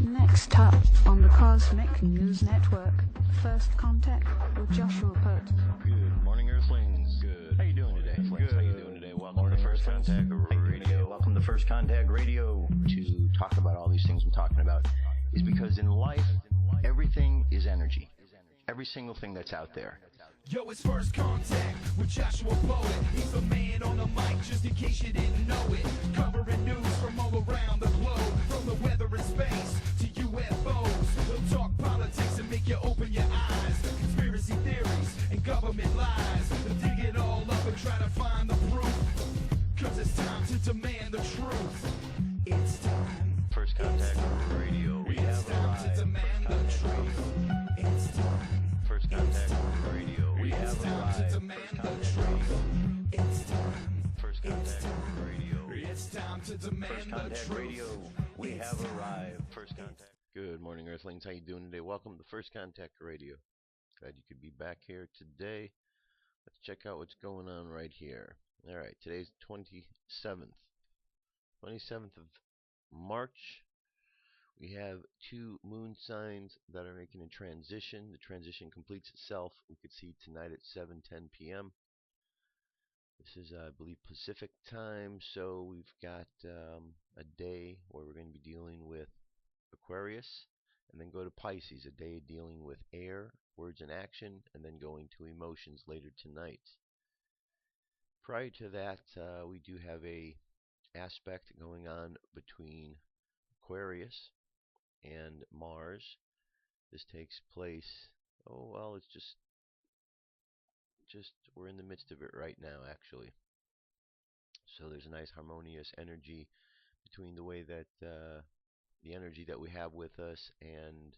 Next up on the Cosmic News Network, First Contact with Joshua Pert. Good morning, Earthlings. Good. How you doing today? Good. How you doing today? Welcome to First Contact Radio. Welcome to First Contact Radio. To talk about all these things I'm talking about is because in life, everything is energy. Every single thing that's out there. Yo, it's First Contact with Joshua Poet. He's the man on the mic, just in case you didn't know it. Covering news from all around the globe, from the weather and space to UFOs. He'll talk politics and make you open your eyes. Conspiracy theories and government lies. They'll dig it all up and try to find the proof. Cause it's time to demand the truth. It's time. First Contact Radio. We have time to demand the truth. It's time. First Contact Radio. We have time to demand the truth. It's time. First Contact Radio. It's time to demand the truth. Radio. We have arrived. First Contact. Good morning, Earthlings. How you doing today? Welcome to First Contact Radio. Glad you could be back here today. Let's check out what's going on right here. All right, today's 27th of March. We have two moon signs that are making a transition. The transition completes itself. We could see tonight at 7:10 p.m. This is, I believe, Pacific time. So we've got a day where we're going to be dealing with Aquarius, and then go to Pisces, a day dealing with air, words and action, and then going to emotions later tonight. Prior to that, we do have a aspect going on between Aquarius and Mars. This takes place, it's just we're in the midst of it right now, actually. So there's a nice harmonious energy between the way that the energy that we have with us and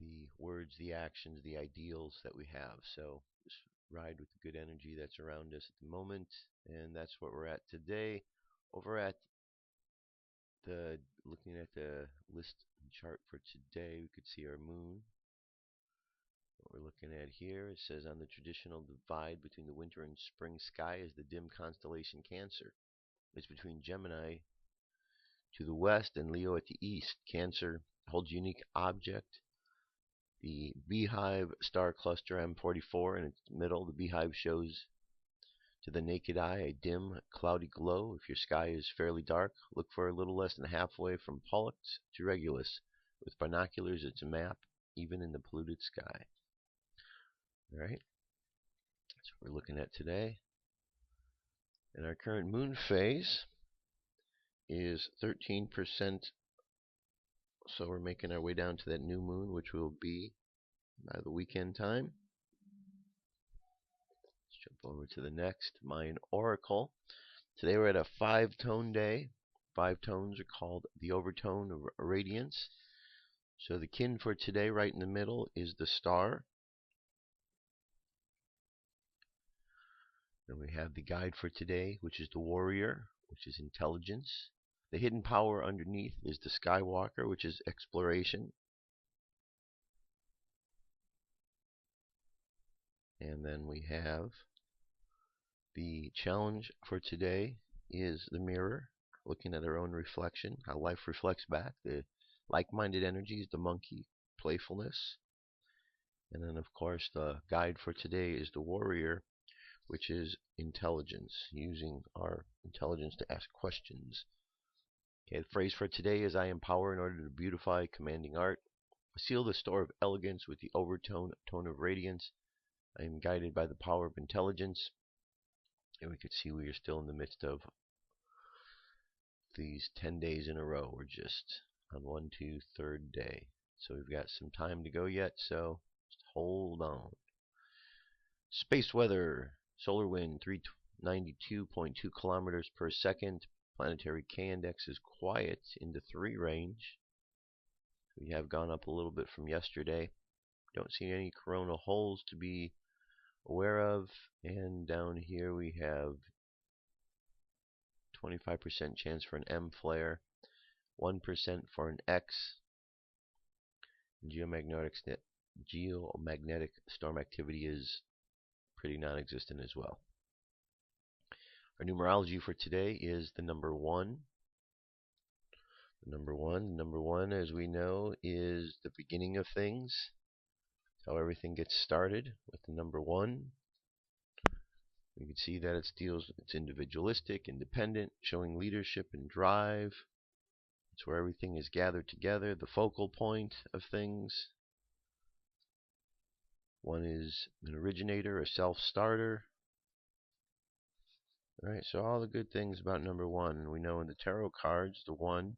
the words, the actions, the ideals that we have. So just ride with the good energy that's around us at the moment, and that's what we're at today. Over at looking at the list and chart for today, we could see our moon. What we're looking at here, it says on the traditional divide between the winter and spring sky is the dim constellation Cancer. It's between Gemini to the west and Leo at the east. Cancer holds unique object, the beehive star cluster M44 in its middle. The beehive shows to the naked eye a dim, cloudy glow. If your sky is fairly dark, look for a little less than halfway from Pollux to Regulus. With binoculars, it's a map, even in the polluted sky. All right, that's what we're looking at today. And our current moon phase is 13%. So we're making our way down to that new moon, which will be by the weekend time. Let's jump over to the next Mayan Oracle. Today we're at a 5-tone day. 5 tones are called the overtone of radiance. So the kin for today, right in the middle, is the star. Then we have the guide for today, which is the warrior, which is intelligence. The hidden power underneath is the Skywalker, which is exploration. And then we have the challenge for today is the mirror, looking at our own reflection, how life reflects back. The like-minded energy is the monkey, playfulness. And then, of course, the guide for today is the warrior, which is intelligence, using our intelligence to ask questions. Okay, the phrase for today is I am power in order to beautify commanding art. Seal the store of elegance with the overtone tone of radiance. I am guided by the power of intelligence. And we could see we are still in the midst of these 10 days in a row. We're just on 3rd day. So we've got some time to go yet, so just hold on. Space weather, solar wind 392.2 kilometers per second. Planetary K-index is quiet in the 3 range. We have gone up a little bit from yesterday. Don't see any coronal holes to be aware of. And down here we have 25% chance for an M flare, 1% for an X. Geomagnetic storm activity is pretty non-existent as well. Our numerology for today is the number 1. Number one. Number one, as we know, is the beginning of things. How everything gets started with the number one. You can see that it's individualistic, independent, showing leadership and drive. It's where everything is gathered together, the focal point of things. One is an originator, a self-starter. Alright, so all the good things about number one. And we know in the tarot cards, the one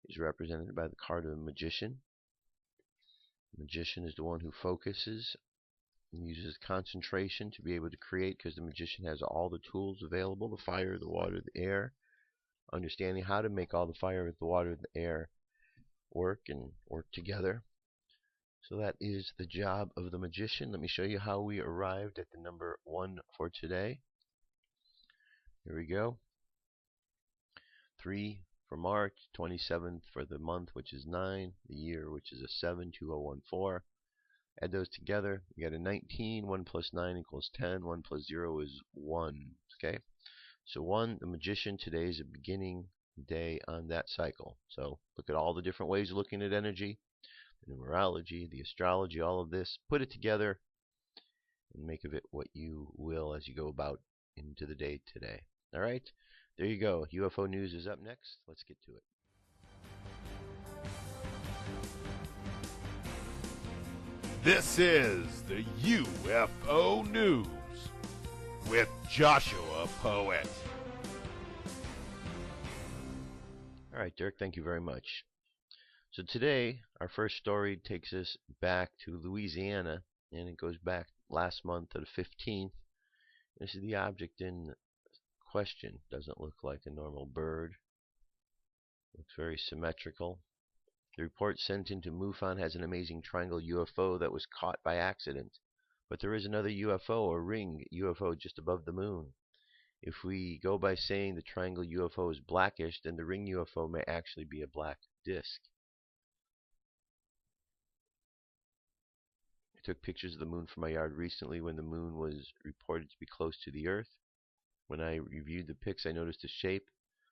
is represented by the card of the magician. The magician is the one who focuses and uses concentration to be able to create, because the magician has all the tools available, the fire, the water, the air. Understanding how to make all the fire, the water, the air work and work together. So that is the job of the magician. Let me show you how we arrived at the number one for today. Here we go. 3 for March, 27th for the month, which is 9, the year, which is a 72014. Add those together, you get a 19. 1 plus 9 equals 10. 1 plus 0 is 1. Okay? So 1, the magician, today is a beginning day on that cycle. So look at all the different ways of looking at energy, the numerology, the astrology, all of this. Put it together and make of it what you will as you go about into the day today. All right? There you go. UFO news is up next. Let's get to it. This is the UFO News with Joshua Poet. All right, Dirk, thank you very much. So today, our first story takes us back to Louisiana, and it goes back last month to the 15th. This is the object in question. Doesn't look like a normal bird. Looks very symmetrical. The report sent into Maussan has an amazing triangle UFO that was caught by accident. But there is another UFO, a ring UFO, just above the moon. If we go by saying the triangle UFO is blackish, then the ring UFO may actually be a black disk. I took pictures of the moon from my yard recently when the moon was reported to be close to the Earth. When I reviewed the pics, I noticed the shape.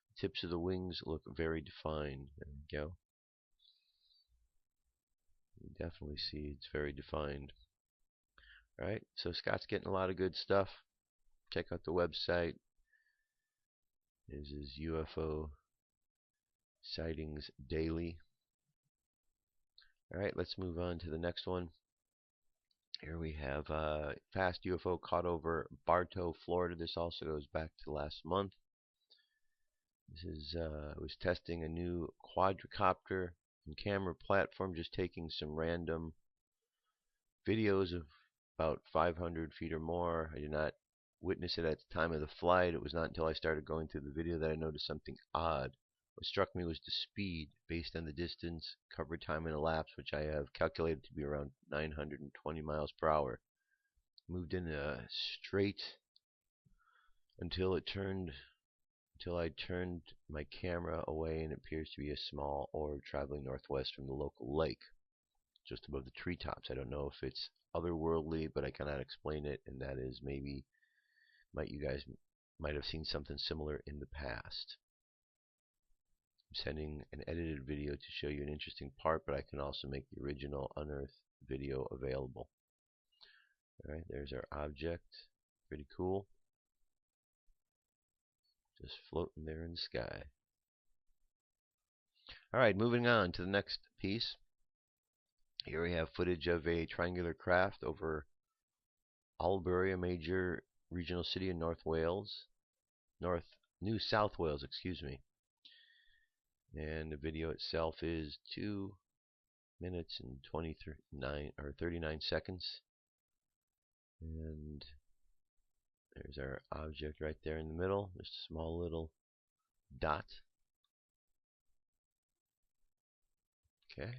The tips of the wings look very defined. There we go. You definitely see it's very defined. Alright, so Scott's getting a lot of good stuff. Check out the website. This is UFO sightings daily. Alright, let's move on to the next one. Here we have fast UFO caught over Bartow, Florida. This also goes back to last month. This is was testing a new quadricopter and camera platform, just taking some random videos of about 500 feet or more. I did not witness it at the time of the flight. It was not until I started going through the video that I noticed something odd. What struck me was the speed based on the distance, cover time, and elapsed, which I have calculated to be around 920 miles per hour. Moved in a straight until I turned my camera away, and it appears to be a small orb traveling northwest from the local lake, just above the treetops. I don't know if it's otherworldly, but I cannot explain it, and that is maybe you guys might have seen something similar in the past. I'm sending an edited video to show you an interesting part, but I can also make the original unearthed video available. Alright, there's our object. Pretty cool. Just floating there in the sky. Alright, moving on to the next piece. Here we have footage of a triangular craft over Albury, a major regional city in New South Wales, excuse me. And the video itself is 2 minutes and 39 seconds. And there's our object right there in the middle, just a small little dot. Okay.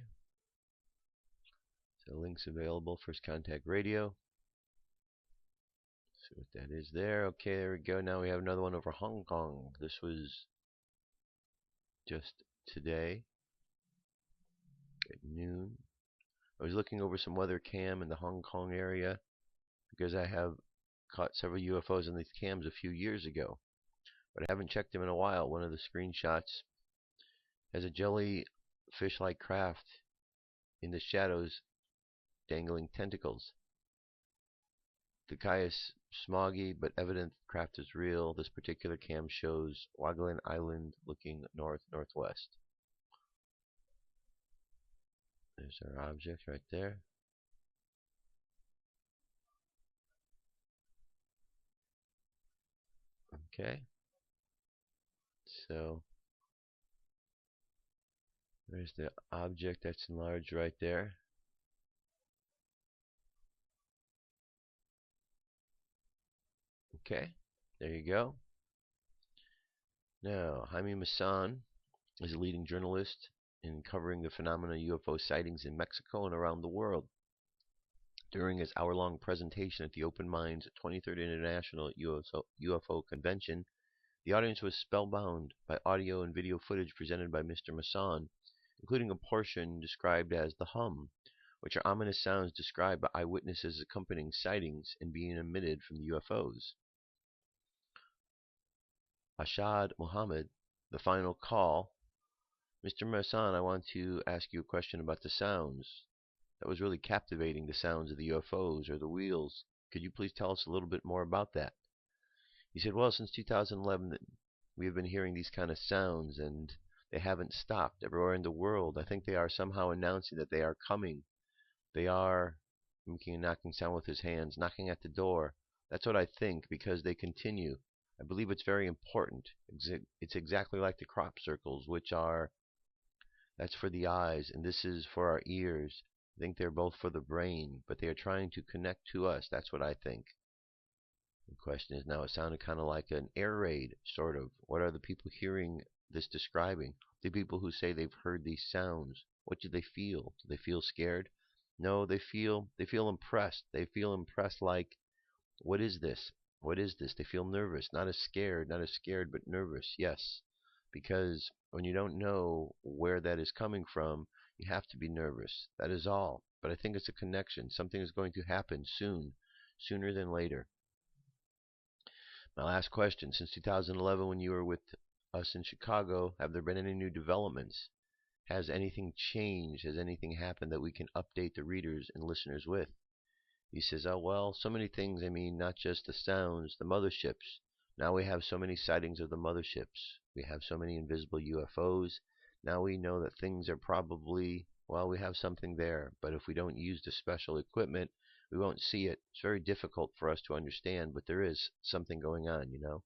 So links available, First Contact Radio. See what that is there. Okay, there we go. Now we have another one over Hong Kong. This was just today at noon. I was looking over some weather cam in the Hong Kong area because I have caught several UFOs on these cams a few years ago, but I haven't checked them in a while. One of the screenshots has a jellyfish-like craft in the shadows, dangling tentacles. The sky is smoggy, but evident the craft is real. This particular cam shows Waglan Island looking north-northwest. There's our object right there. Okay. So there's the object that's enlarged right there. Okay, there you go. Now, Jaimi Maussan is a leading journalist in covering the phenomena of UFO sightings in Mexico and around the world. During his hour-long presentation at the Open Minds 23rd International UFO Convention, the audience was spellbound by audio and video footage presented by Mr. Maussan, including a portion described as the hum, which are ominous sounds described by eyewitnesses accompanying sightings and being emitted from the UFOs. Ashad Muhammad, the final call. Mr. Maussan, I want to ask you a question about the sounds. That was really captivating, the sounds of the UFOs or the wheels. Could you please tell us a little bit more about that? He said, well, since 2011, we have been hearing these kind of sounds, and they haven't stopped everywhere in the world. I think they are somehow announcing that they are coming. They are making a knocking sound with his hands, knocking at the door. That's what I think, because they continue. I believe it's very important. It's exactly like the crop circles, that's for the eyes, and this is for our ears. I think they're both for the brain, but they are trying to connect to us. That's what I think. The question is now, it sounded kind of like an air raid, sort of. What are the people hearing this describing? The people who say they've heard these sounds, what do they feel? Do they feel scared? No, they feel impressed. They feel impressed like, what is this? What is this? They feel nervous, not as scared, but nervous, yes. Because when you don't know where that is coming from, you have to be nervous. That is all. But I think it's a connection. Something is going to happen soon, sooner than later. My last question, since 2011 when you were with us in Chicago, have there been any new developments? Has anything changed? Has anything happened that we can update the readers and listeners with? He says, oh, well, so many things. I mean, not just the sounds, the motherships. Now we have so many sightings of the motherships. We have so many invisible UFOs. Now we know that things are probably, well, we have something there. But if we don't use the special equipment, we won't see it. It's very difficult for us to understand, but there is something going on, you know.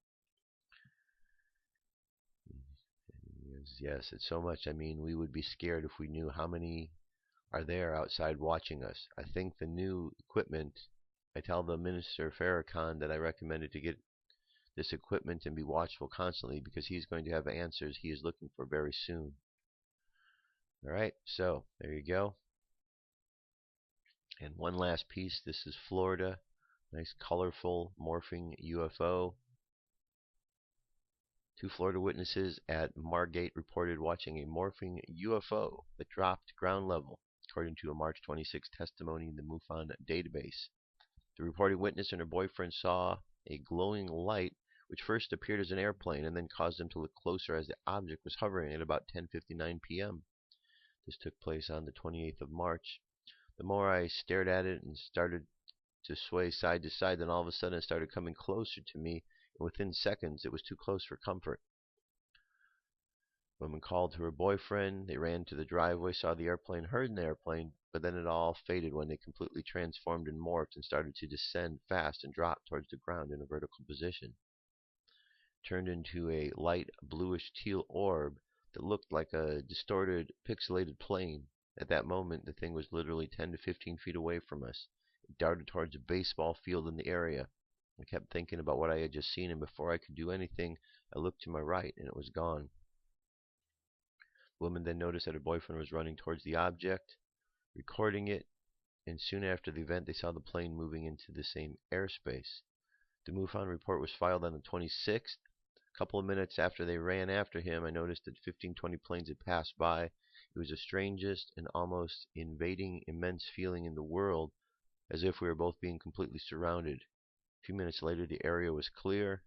Yes, it's so much. I mean, we would be scared if we knew how many are there outside watching us. I think the new equipment, I tell the Minister Farrakhan that I recommended to get this equipment and be watchful constantly, because he's going to have answers he is looking for very soon. Alright, so there you go. And one last piece. This is Florida. Nice colorful morphing UFO. 2 Florida witnesses at Margate reported watching a morphing UFO that dropped ground level, according to a March 26 testimony in the MUFON database. The reported witness and her boyfriend saw a glowing light which first appeared as an airplane and then caused them to look closer as the object was hovering at about 10:59 p.m. This took place on the 28th of March. The more I stared at it and started to sway side to side, then all of a sudden it started coming closer to me, and within seconds it was too close for comfort. The woman called to her boyfriend. They ran to the driveway, saw the airplane, heard an airplane, but then it all faded when they completely transformed and morphed and started to descend fast and drop towards the ground in a vertical position. It turned into a light bluish teal orb that looked like a distorted, pixelated plane. At that moment, the thing was literally 10 to 15 feet away from us. It darted towards a baseball field in the area. I kept thinking about what I had just seen, and before I could do anything, I looked to my right, and it was gone. The woman then noticed that her boyfriend was running towards the object, recording it, and soon after the event, they saw the plane moving into the same airspace. The MUFON report was filed on the 26th. A couple of minutes after they ran after him, I noticed that 15-20 planes had passed by. It was the strangest and almost invading immense feeling in the world, as if we were both being completely surrounded. A few minutes later, the area was clear.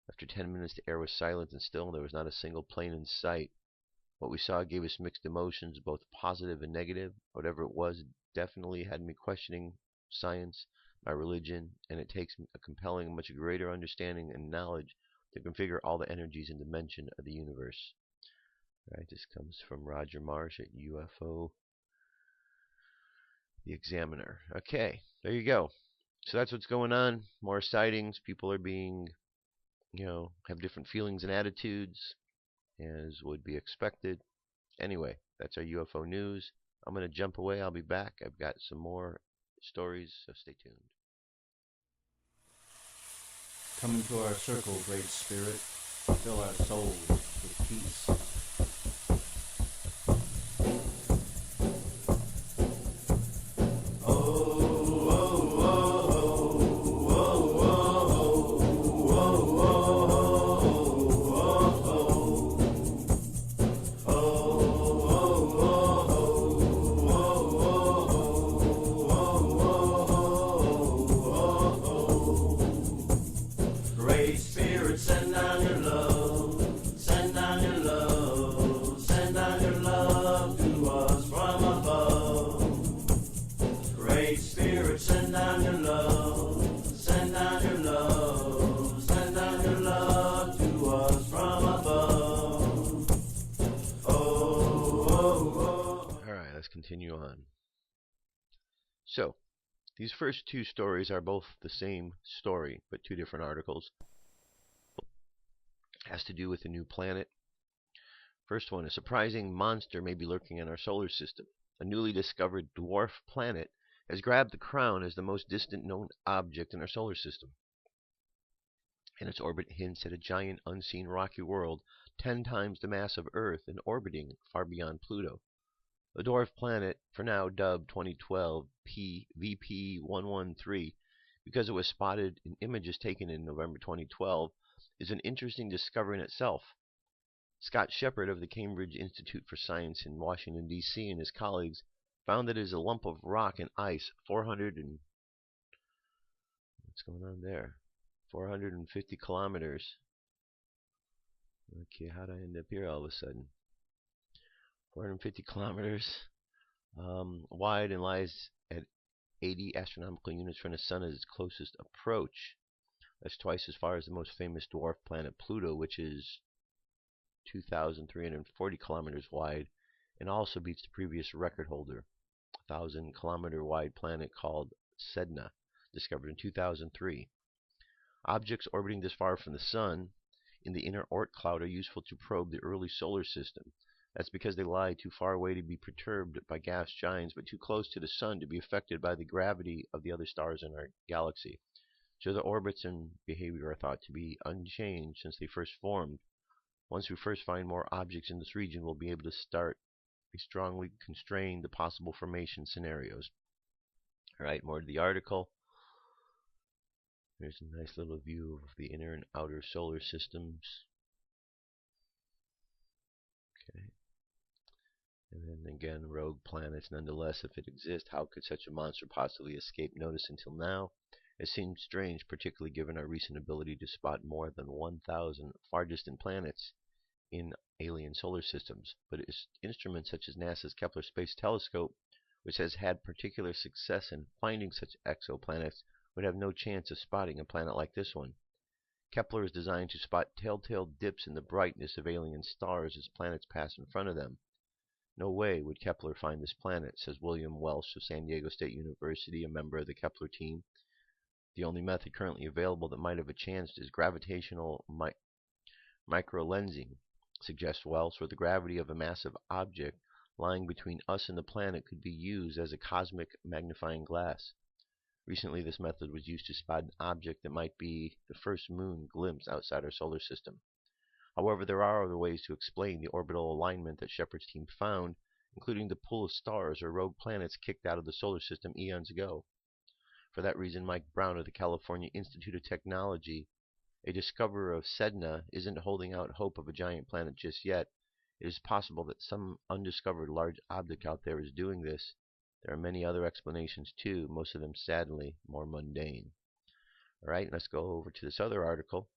After 10 minutes, the air was silent and still, and there was not a single plane in sight. What we saw gave us mixed emotions, both positive and negative. Whatever it was, definitely had me questioning science, my religion, and it takes a compelling, much greater understanding and knowledge to configure all the energies and dimension of the universe. All right, this comes from Roger Marsh at UFO, the Examiner. Okay, there you go. So that's what's going on. More sightings. People are being, have different feelings and attitudes, as would be expected. Anyway, that's our UFO news. I'm going to jump away. I'll be back. I've got some more stories, so stay tuned. Come into our circle, Great Spirit. Fill our souls with peace. Continue on. So, these first two stories are both the same story, but two different articles. It has to do with a new planet. First one, a surprising monster may be lurking in our solar system. A newly discovered dwarf planet has grabbed the crown as the most distant known object in our solar system. And its orbit hints at a giant, unseen rocky world 10 times the mass of Earth and orbiting far beyond Pluto. The dwarf planet, for now dubbed 2012 VP113, because it was spotted in images taken in November 2012, is an interesting discovery in itself. Scott Shepard of the Cambridge Institute for Science in Washington, D.C. and his colleagues found that it is a lump of rock and ice 450 kilometers. Okay, how'd I end up here all of a sudden? 450 kilometers wide and lies at 80 astronomical units from the Sun as its closest approach. That's twice as far as the most famous dwarf planet Pluto, which is 2,340 kilometers wide, and also beats the previous record holder, 1,000-kilometer wide planet called Sedna, discovered in 2003. Objects orbiting this far from the Sun in the inner Oort cloud are useful to probe the early solar system. That's because they lie too far away to be perturbed by gas giants, but too close to the Sun to be affected by the gravity of the other stars in our galaxy. So the orbits and behavior are thought to be unchanged since they first formed. Once we first find more objects in this region, we'll be able to start strongly constrain the possible formation scenarios. Alright, more to the article. Here's a nice little view of the inner and outer solar systems. Okay. And then again, rogue planets. Nonetheless, if it exists, how could such a monster possibly escape notice until now? It seems strange, particularly given our recent ability to spot more than 1,000 far distant planets in alien solar systems. But instruments such as NASA's Kepler Space Telescope, which has had particular success in finding such exoplanets, would have no chance of spotting a planet like this one. Kepler is designed to spot telltale dips in the brightness of alien stars as planets pass in front of them. No way would Kepler find this planet, says William Welsh of San Diego State University, a member of the Kepler team. The only method currently available that might have a chance is gravitational microlensing, suggests Welsh, where the gravity of a massive object lying between us and the planet could be used as a cosmic magnifying glass. Recently, this method was used to spot an object that might be the first moon glimpsed outside our solar system. However, there are other ways to explain the orbital alignment that Shepard's team found, including the pool of stars or rogue planets kicked out of the solar system eons ago. For that reason, Mike Brown of the California Institute of Technology, a discoverer of Sedna, isn't holding out hope of a giant planet just yet. It is possible that some undiscovered large object out there is doing this. There are many other explanations too, most of them sadly more mundane. Alright, let's go over to this other article.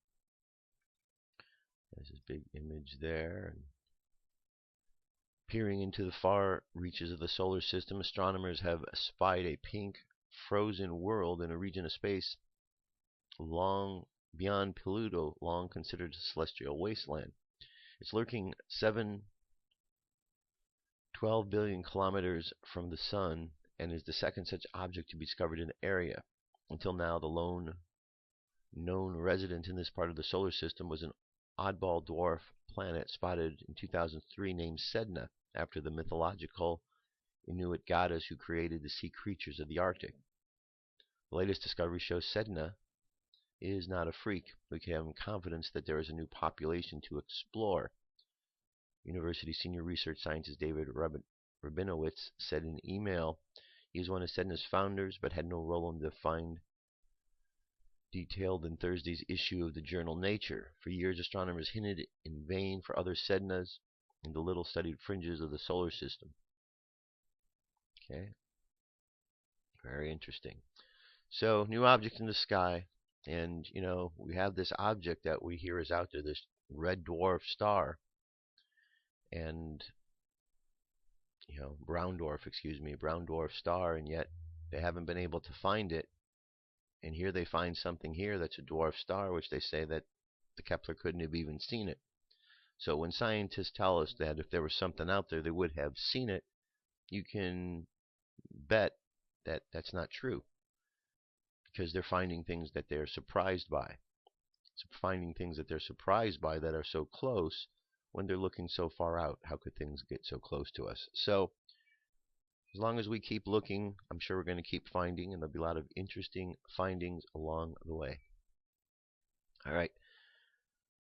There's this big image there. Peering into the far reaches of the solar system, astronomers have spied a pink, frozen world in a region of space long beyond Pluto, long considered a celestial wasteland. It's lurking 12 billion kilometers from the Sun and is the second such object to be discovered in the area. Until now, the lone known resident in this part of the solar system was an oddball dwarf planet spotted in 2003 named Sedna, after the mythological Inuit goddess who created the sea creatures of the Arctic. The latest discovery shows Sedna is not a freak. We can have confidence that there is a new population to explore. University senior research scientist David Rabinowitz said in an email he is one of Sedna's founders, but had no role in the find detailed in Thursday's issue of the journal Nature. For years, astronomers hinted in vain for other Sednas in the little-studied fringes of the solar system. Okay, very interesting. So, new object in the sky, and we have this object that we hear is out there, this red dwarf star, and brown dwarf star, and yet they haven't been able to find it. And here they find something here that's a dwarf star, which they say that the Kepler couldn't have even seen it. So when scientists tell us that if there was something out there, they would have seen it, you can bet that that's not true, because they're finding things that they're surprised by. Finding things that they're surprised by that are so close when they're looking so far out. How could things get so close to us? So as long as we keep looking, I'm sure we're going to keep finding, and there'll be a lot of interesting findings along the way. All right.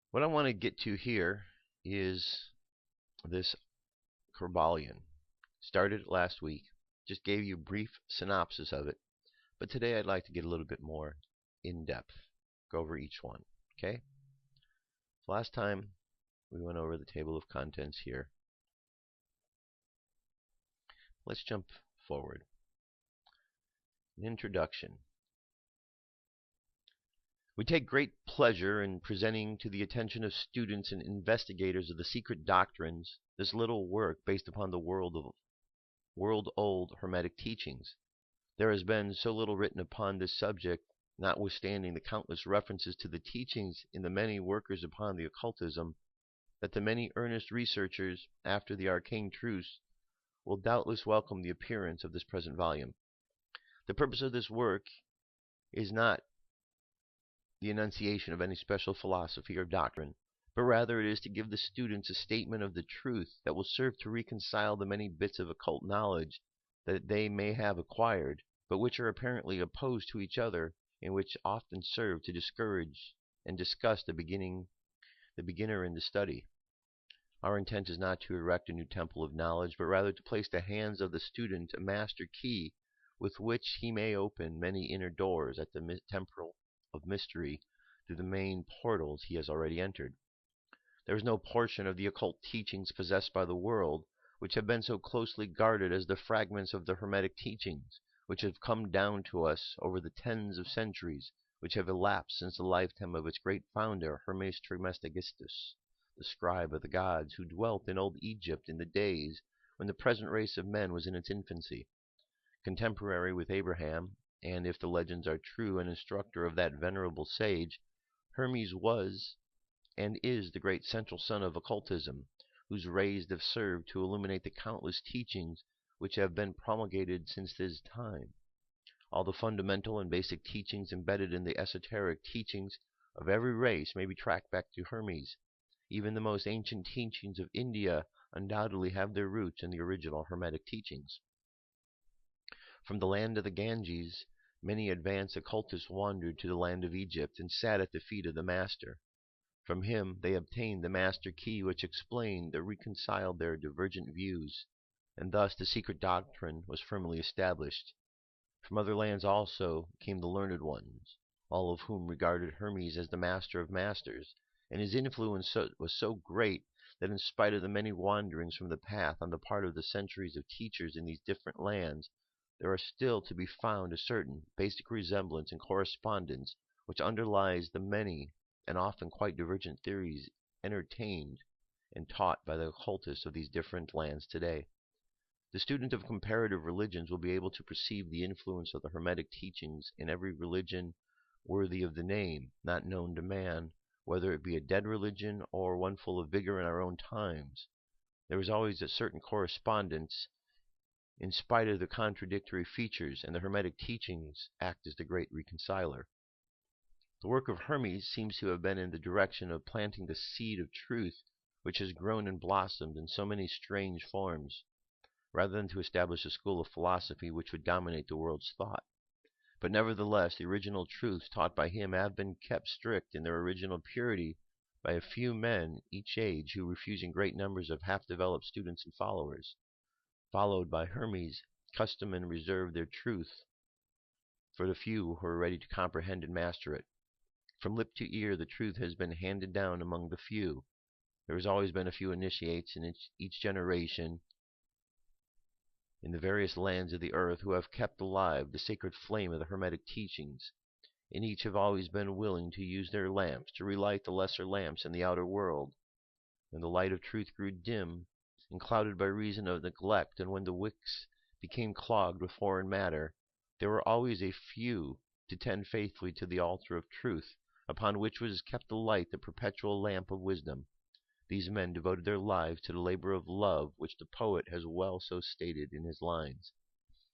What I want to get to here is this Kryballion. Started last week. Just gave you a brief synopsis of it. But today I'd like to get a little bit more in-depth. Go over each one. Okay? Last time we went over the table of contents here. Let's jump forward. An introduction. We take great pleasure in presenting to the attention of students and investigators of the secret doctrines this little work based upon the world-old Hermetic teachings. There has been so little written upon this subject, notwithstanding the countless references to the teachings in the many workers upon the occultism, that the many earnest researchers after the arcane truths will doubtless welcome the appearance of this present volume. The purpose of this work is not the enunciation of any special philosophy or doctrine, but rather it is to give the students a statement of the truth that will serve to reconcile the many bits of occult knowledge that they may have acquired, but which are apparently opposed to each other, and which often serve to discourage and disgust the beginner in the study. Our intent is not to erect a new temple of knowledge, but rather to place in the hands of the student a master key with which he may open many inner doors at the temple of mystery through the main portals he has already entered. There is no portion of the occult teachings possessed by the world which have been so closely guarded as the fragments of the Hermetic teachings, which have come down to us over the tens of centuries which have elapsed since the lifetime of its great founder, Hermes Trismegistus, the scribe of the gods, who dwelt in old Egypt in the days when the present race of men was in its infancy. Contemporary with Abraham, and if the legends are true, an instructor of that venerable sage, Hermes was and is the great central sun of occultism, whose rays have served to illuminate the countless teachings which have been promulgated since his time. All the fundamental and basic teachings embedded in the esoteric teachings of every race may be tracked back to Hermes. Even the most ancient teachings of India undoubtedly have their roots in the original Hermetic teachings. From the land of the Ganges, many advanced occultists wandered to the land of Egypt and sat at the feet of the master. From him they obtained the master key which explained or reconciled their divergent views, and thus the secret doctrine was firmly established. From other lands also came the learned ones, all of whom regarded Hermes as the master of masters, and his influence was so great that in spite of the many wanderings from the path on the part of the centuries of teachers in these different lands, there are still to be found a certain basic resemblance and correspondence which underlies the many and often quite divergent theories entertained and taught by the occultists of these different lands today. The student of comparative religions will be able to perceive the influence of the Hermetic teachings in every religion worthy of the name, not known to man, whether it be a dead religion or one full of vigor in our own times. There is always a certain correspondence in spite of the contradictory features, and the Hermetic teachings act as the great reconciler. The work of Hermes seems to have been in the direction of planting the seed of truth, which has grown and blossomed in so many strange forms, rather than to establish a school of philosophy which would dominate the world's thought. But nevertheless, the original truths taught by him have been kept strict in their original purity by a few men each age who, refusing great numbers of half-developed students and followers, followed by Hermes' custom and reserved their truth for the few who are ready to comprehend and master it. From lip to ear, the truth has been handed down among the few. There has always been a few initiates in each generation in the various lands of the earth who have kept alive the sacred flame of the Hermetic teachings, and each have always been willing to use their lamps to relight the lesser lamps in the outer world. When the light of truth grew dim and clouded by reason of neglect, and when the wicks became clogged with foreign matter, there were always a few to tend faithfully to the altar of truth, upon which was kept alight the perpetual lamp of wisdom. These men devoted their lives to the labor of love, which the poet has well so stated in his lines.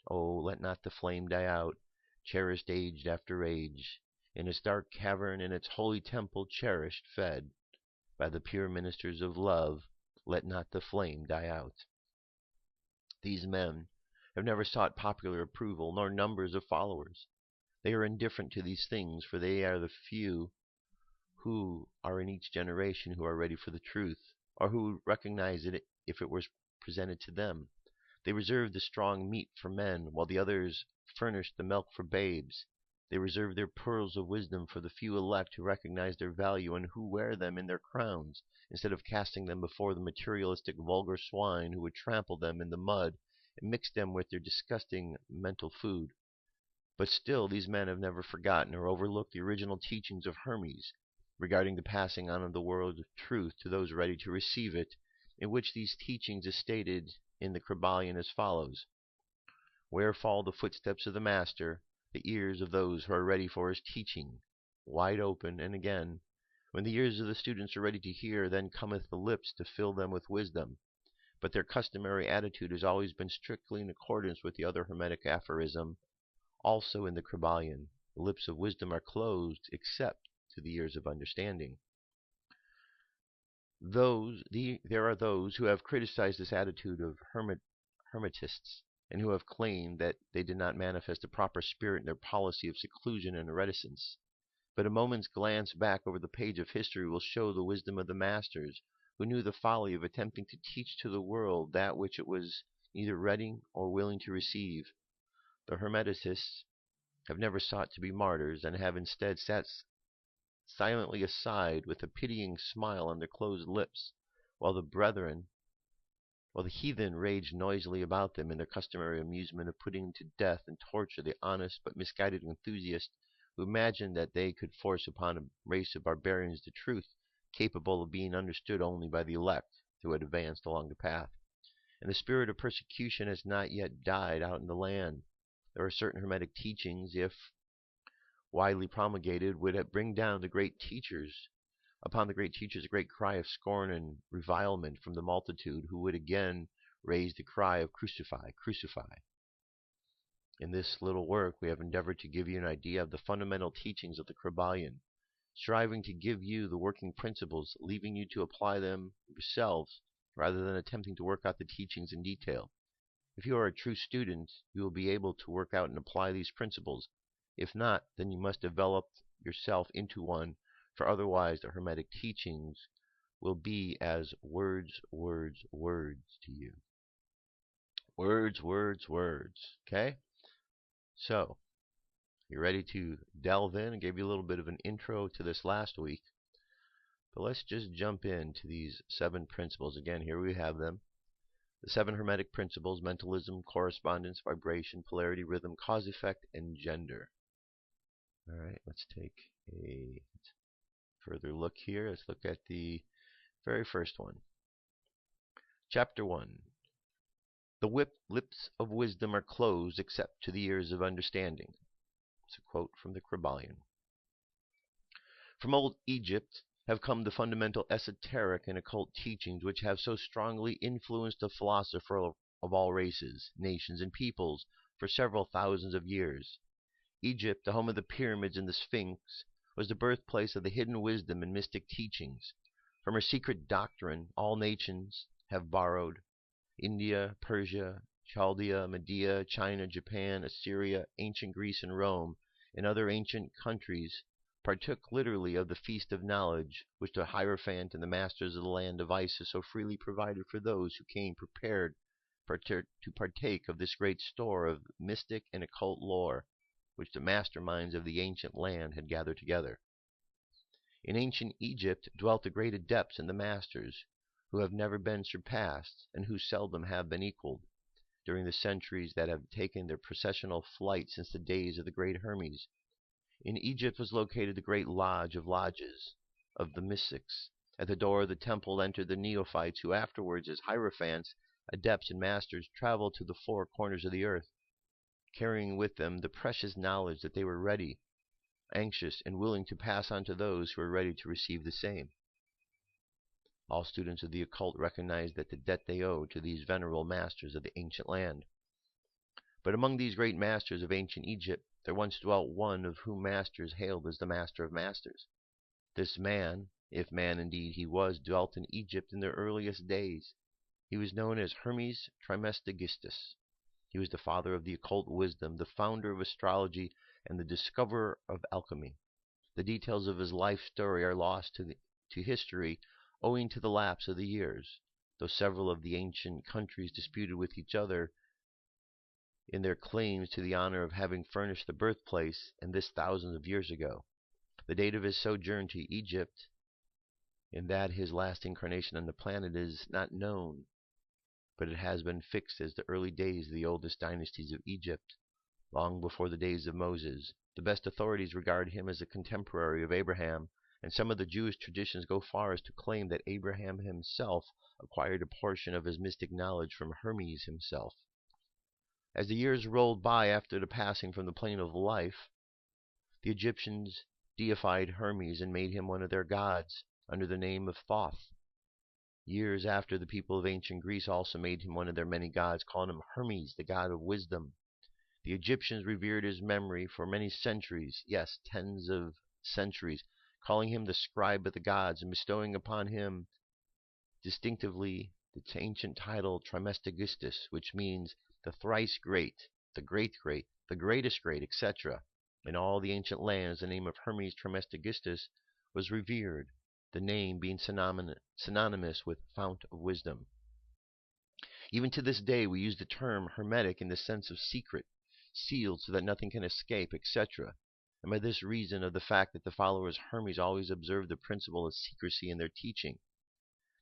Oh, let not the flame die out, cherished age after age, in its dark cavern, in its holy temple cherished, fed by the pure ministers of love, let not the flame die out. These men have never sought popular approval, nor numbers of followers. They are indifferent to these things, for they are the few who are in each generation who are ready for the truth, or who would recognize it if it was presented to them. They reserve the strong meat for men, while the others furnish the milk for babes. They reserve their pearls of wisdom for the few elect who recognize their value and who wear them in their crowns, instead of casting them before the materialistic vulgar swine who would trample them in the mud and mix them with their disgusting mental food. But still, these men have never forgotten or overlooked the original teachings of Hermes regarding the passing on of the world of truth to those ready to receive it, in which these teachings is stated in the Kryballion as follows: Where fall the footsteps of the master, the ears of those who are ready for his teaching, wide open, and again, when the ears of the students are ready to hear, then cometh the lips to fill them with wisdom. But their customary attitude has always been strictly in accordance with the other Hermetic aphorism, also in the Kryballion. The lips of wisdom are closed, except to the ears of understanding. There are those who have criticized this attitude of Hermetists, and who have claimed that they did not manifest a proper spirit in their policy of seclusion and reticence. But a moment's glance back over the page of history will show the wisdom of the masters, who knew the folly of attempting to teach to the world that which it was neither ready or willing to receive. The Hermeticists have never sought to be martyrs, and have instead sat silently aside with a pitying smile on their closed lips, while the heathen raged noisily about them in their customary amusement of putting to death and torture the honest but misguided enthusiasts who imagined that they could force upon a race of barbarians the truth capable of being understood only by the elect who had advanced along the path. And the spirit of persecution has not yet died out in the land. There are certain Hermetic teachings, if widely promulgated, would bring down the great teachers upon the great teachers a great cry of scorn and revilement from the multitude, who would again raise the cry of crucify, crucify. In this little work, we have endeavored to give you an idea of the fundamental teachings of the Kryballion, striving to give you the working principles, leaving you to apply them yourselves rather than attempting to work out the teachings in detail. If you are a true student, you will be able to work out and apply these principles. If not, then you must develop yourself into one, for otherwise the Hermetic teachings will be as words, words, words to you. Words, words, words. Okay? So, you ready to delve in? I gave you a little bit of an intro to this last week. But let's just jump into these 7 principles. Again, here we have them. The 7 Hermetic principles: mentalism, correspondence, vibration, polarity, rhythm, cause, effect, and gender. All right, let's take a further look here. Let's look at the very first one. Chapter 1. The lips of wisdom are closed except to the ears of understanding. It's a quote from the Kryballion. From old Egypt have come the fundamental esoteric and occult teachings which have so strongly influenced the philosopher of all races, nations, and peoples for several thousands of years. Egypt, the home of the pyramids and the Sphinx, was the birthplace of the hidden wisdom and mystic teachings. From her secret doctrine, all nations have borrowed. India, Persia, Chaldea, Media, China, Japan, Assyria, ancient Greece, and Rome, and other ancient countries partook literally of the feast of knowledge which the Hierophant and the masters of the land of Isis so freely provided for those who came prepared to partake of this great store of mystic and occult lore which the masterminds of the ancient land had gathered together. In ancient Egypt dwelt the great adepts and the masters, who have never been surpassed and who seldom have been equaled, during the centuries that have taken their processional flight since the days of the great Hermes. In Egypt was located the great lodge of lodges of the mystics. At the door of the temple entered the neophytes who afterwards, as hierophants, adepts, and masters, traveled to the four corners of the earth, carrying with them the precious knowledge that they were ready, anxious, and willing to pass on to those who were ready to receive the same. All students of the occult recognized that the debt they owed to these venerable masters of the ancient land. But among these great masters of ancient Egypt, there once dwelt one of whom masters hailed as the master of masters. This man, if man indeed he was, dwelt in Egypt in their earliest days. He was known as Hermes Trismegistus. He was the father of the occult wisdom, the founder of astrology, and the discoverer of alchemy. The details of his life story are lost to history owing to the lapse of the years, though several of the ancient countries disputed with each other in their claims to the honor of having furnished the birthplace, and this thousands of years ago. The date of his sojourn to Egypt, and that his last incarnation on the planet, is not known, but it has been fixed as the early days of the oldest dynasties of Egypt, long before the days of Moses. The best authorities regard him as a contemporary of Abraham, and some of the Jewish traditions go far as to claim that Abraham himself acquired a portion of his mystic knowledge from Hermes himself. As the years rolled by after the passing from the plane of life, the Egyptians deified Hermes and made him one of their gods under the name of Thoth. Years after, the people of ancient Greece also made him one of their many gods, calling him Hermes, the god of wisdom. The Egyptians revered his memory for many centuries, yes, tens of centuries, calling him the scribe of the gods and bestowing upon him distinctively the ancient title Trismegistus, which means the thrice great, the great, the greatest great, etc. In all the ancient lands, the name of Hermes Trismegistus was revered, the name being synonymous with fount of wisdom. Even to this day, we use the term hermetic in the sense of secret, sealed so that nothing can escape, etc. And by this reason of the fact that the followers of Hermes always observed the principle of secrecy in their teaching.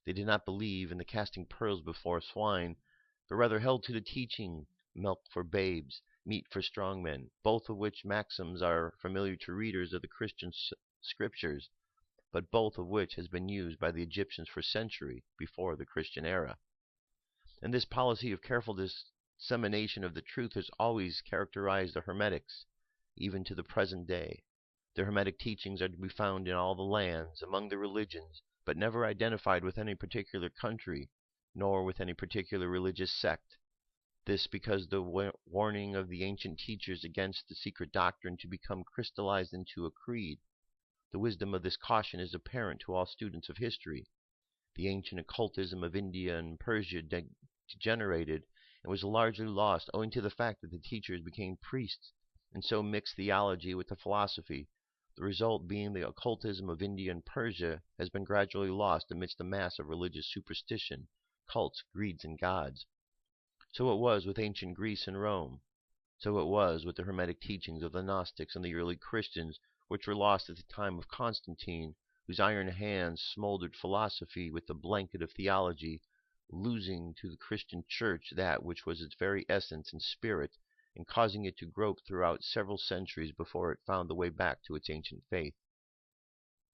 They did not believe in the casting pearls before swine, but rather held to the teaching, milk for babes, meat for strong men, both of which maxims are familiar to readers of the Christian scriptures, but both of which has been used by the Egyptians for centuries before the Christian era. And this policy of careful dissemination of the truth has always characterized the Hermetics, even to the present day. The Hermetic teachings are to be found in all the lands, among the religions, but never identified with any particular country, nor with any particular religious sect. This because the warning of the ancient teachers against the secret doctrine to become crystallized into a creed. The wisdom of this caution is apparent to all students of history. The ancient occultism of India and Persia degenerated and was largely lost owing to the fact that the teachers became priests and so mixed theology with the philosophy. The result being the occultism of India and Persia has been gradually lost amidst the mass of religious superstition, cults, creeds, and gods. So it was with ancient Greece and Rome. So it was with the Hermetic teachings of the Gnostics and the early Christians, which were lost at the time of Constantine, whose iron hands smoldered philosophy with the blanket of theology, losing to the Christian church that which was its very essence and spirit, and causing it to grope throughout several centuries before it found the way back to its ancient faith.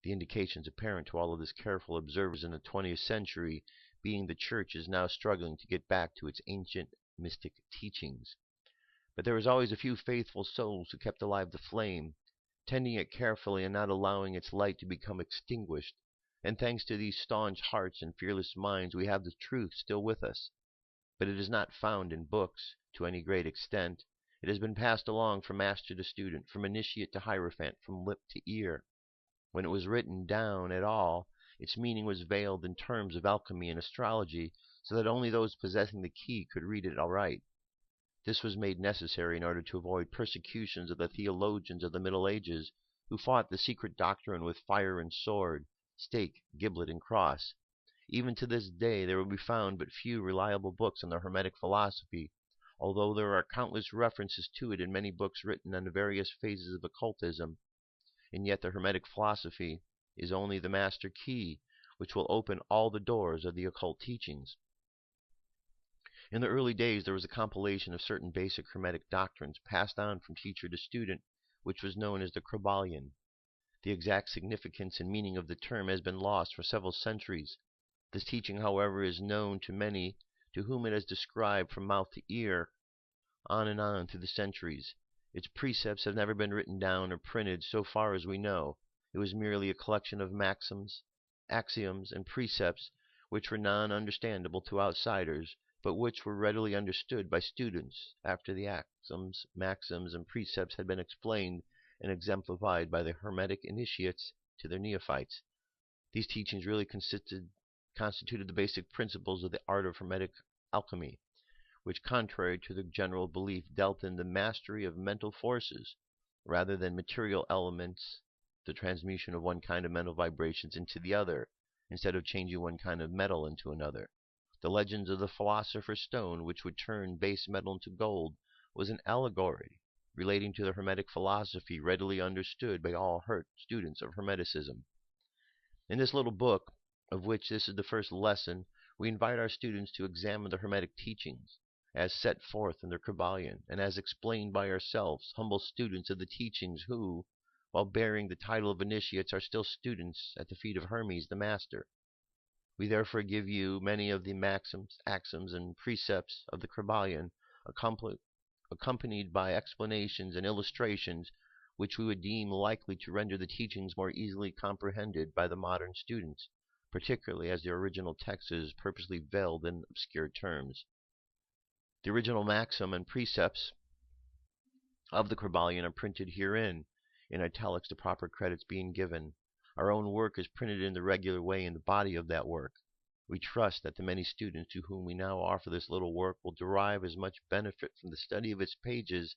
The indications apparent to all of this careful observers in the 20th century being the Church is now struggling to get back to its ancient mystic teachings. But there was always a few faithful souls who kept alive the flame, tending it carefully and not allowing its light to become extinguished. And thanks to these staunch hearts and fearless minds, we have the truth still with us. But it is not found in books to any great extent. It has been passed along from master to student, from initiate to hierophant, from lip to ear. When it was written down at all, its meaning was veiled in terms of alchemy and astrology, so that only those possessing the key could read it aright. This was made necessary in order to avoid persecutions of the theologians of the Middle Ages, who fought the secret doctrine with fire and sword, stake, giblet, and cross. Even to this day there will be found but few reliable books on the Hermetic philosophy, although there are countless references to it in many books written on the various phases of occultism. And yet the Hermetic philosophy is only the master key, which will open all the doors of the occult teachings. In the early days, there was a compilation of certain basic Hermetic doctrines passed on from teacher to student, which was known as the Kryballion. The exact significance and meaning of the term has been lost for several centuries. This teaching, however, is known to many to whom it has described from mouth to ear, on and on through the centuries. Its precepts have never been written down or printed so far as we know. It was merely a collection of maxims, axioms, and precepts which were non-understandable to outsiders, but which were readily understood by students after the axioms, maxims, and precepts had been explained and exemplified by the Hermetic initiates to their neophytes. These teachings really constituted the basic principles of the art of Hermetic alchemy, which, contrary to the general belief, dealt in the mastery of mental forces rather than material elements, the transmutation of one kind of mental vibrations into the other, instead of changing one kind of metal into another. The legends of the philosopher's stone, which would turn base metal into gold, was an allegory relating to the Hermetic philosophy, readily understood by all students of Hermeticism. In this little book, of which this is the first lesson, we invite our students to examine the Hermetic teachings, as set forth in the Kybalion, and as explained by ourselves, humble students of the teachings who, while bearing the title of initiates, are still students at the feet of Hermes the Master. We therefore give you many of the maxims, axioms, and precepts of the Kybalion, accompanied by explanations and illustrations which we would deem likely to render the teachings more easily comprehended by the modern students, particularly as the original text is purposely veiled in obscure terms. The original maxim and precepts of the Kryballion are printed herein, in italics, the proper credits being given. Our own work is printed in the regular way in the body of that work. We trust that the many students to whom we now offer this little work will derive as much benefit from the study of its pages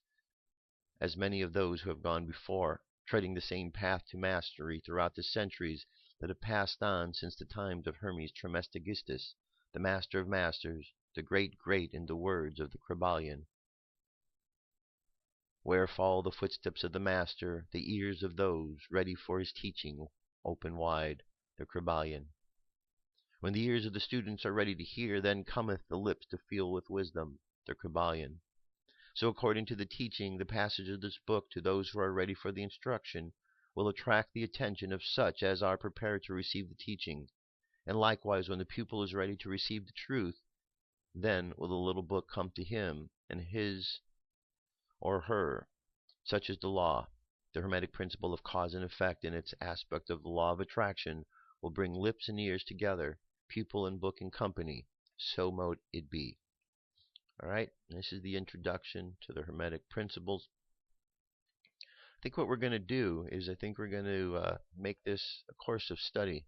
as many of those who have gone before, treading the same path to mastery throughout the centuries that have passed on since the times of Hermes Trismegistus, the master of masters, the great in the words of the Kryballion. Where fall the footsteps of the master, the ears of those ready for his teaching open wide, the Kryballion. When the ears of the students are ready to hear, then cometh the lips to feel with wisdom, the Kryballion. So according to the teaching, the passage of this book to those who are ready for the instruction will attract the attention of such as are prepared to receive the teaching. And likewise, when the pupil is ready to receive the truth, then will the little book come to him and his or her. Such is the law. The Hermetic principle of cause and effect in its aspect of the law of attraction will bring lips and ears together, pupil and book in company. So mote it be. Alright, this is the introduction to the Hermetic principles. I think what we're going to do is we're going to make this a course of study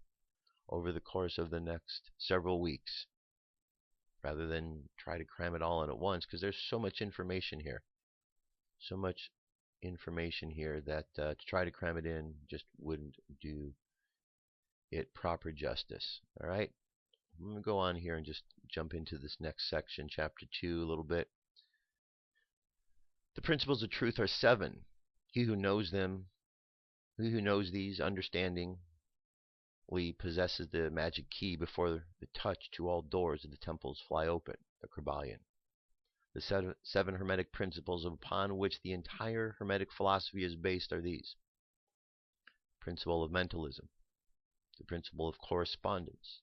over the course of the next several weeks, rather than try to cram it all in at once, because there's so much information here. So much information here that to try to cram it in just wouldn't do it proper justice. Alright, I'm going to go on here and just jump into this next section, chapter 2, a little bit. The principles of truth are 7. He who knows them, he who knows these, understandingly possesses the magic key before the touch to all doors of the temples fly open, the Kryballion. The 7 Hermetic principles upon which the entire Hermetic philosophy is based are these: principle of mentalism, the principle of correspondence,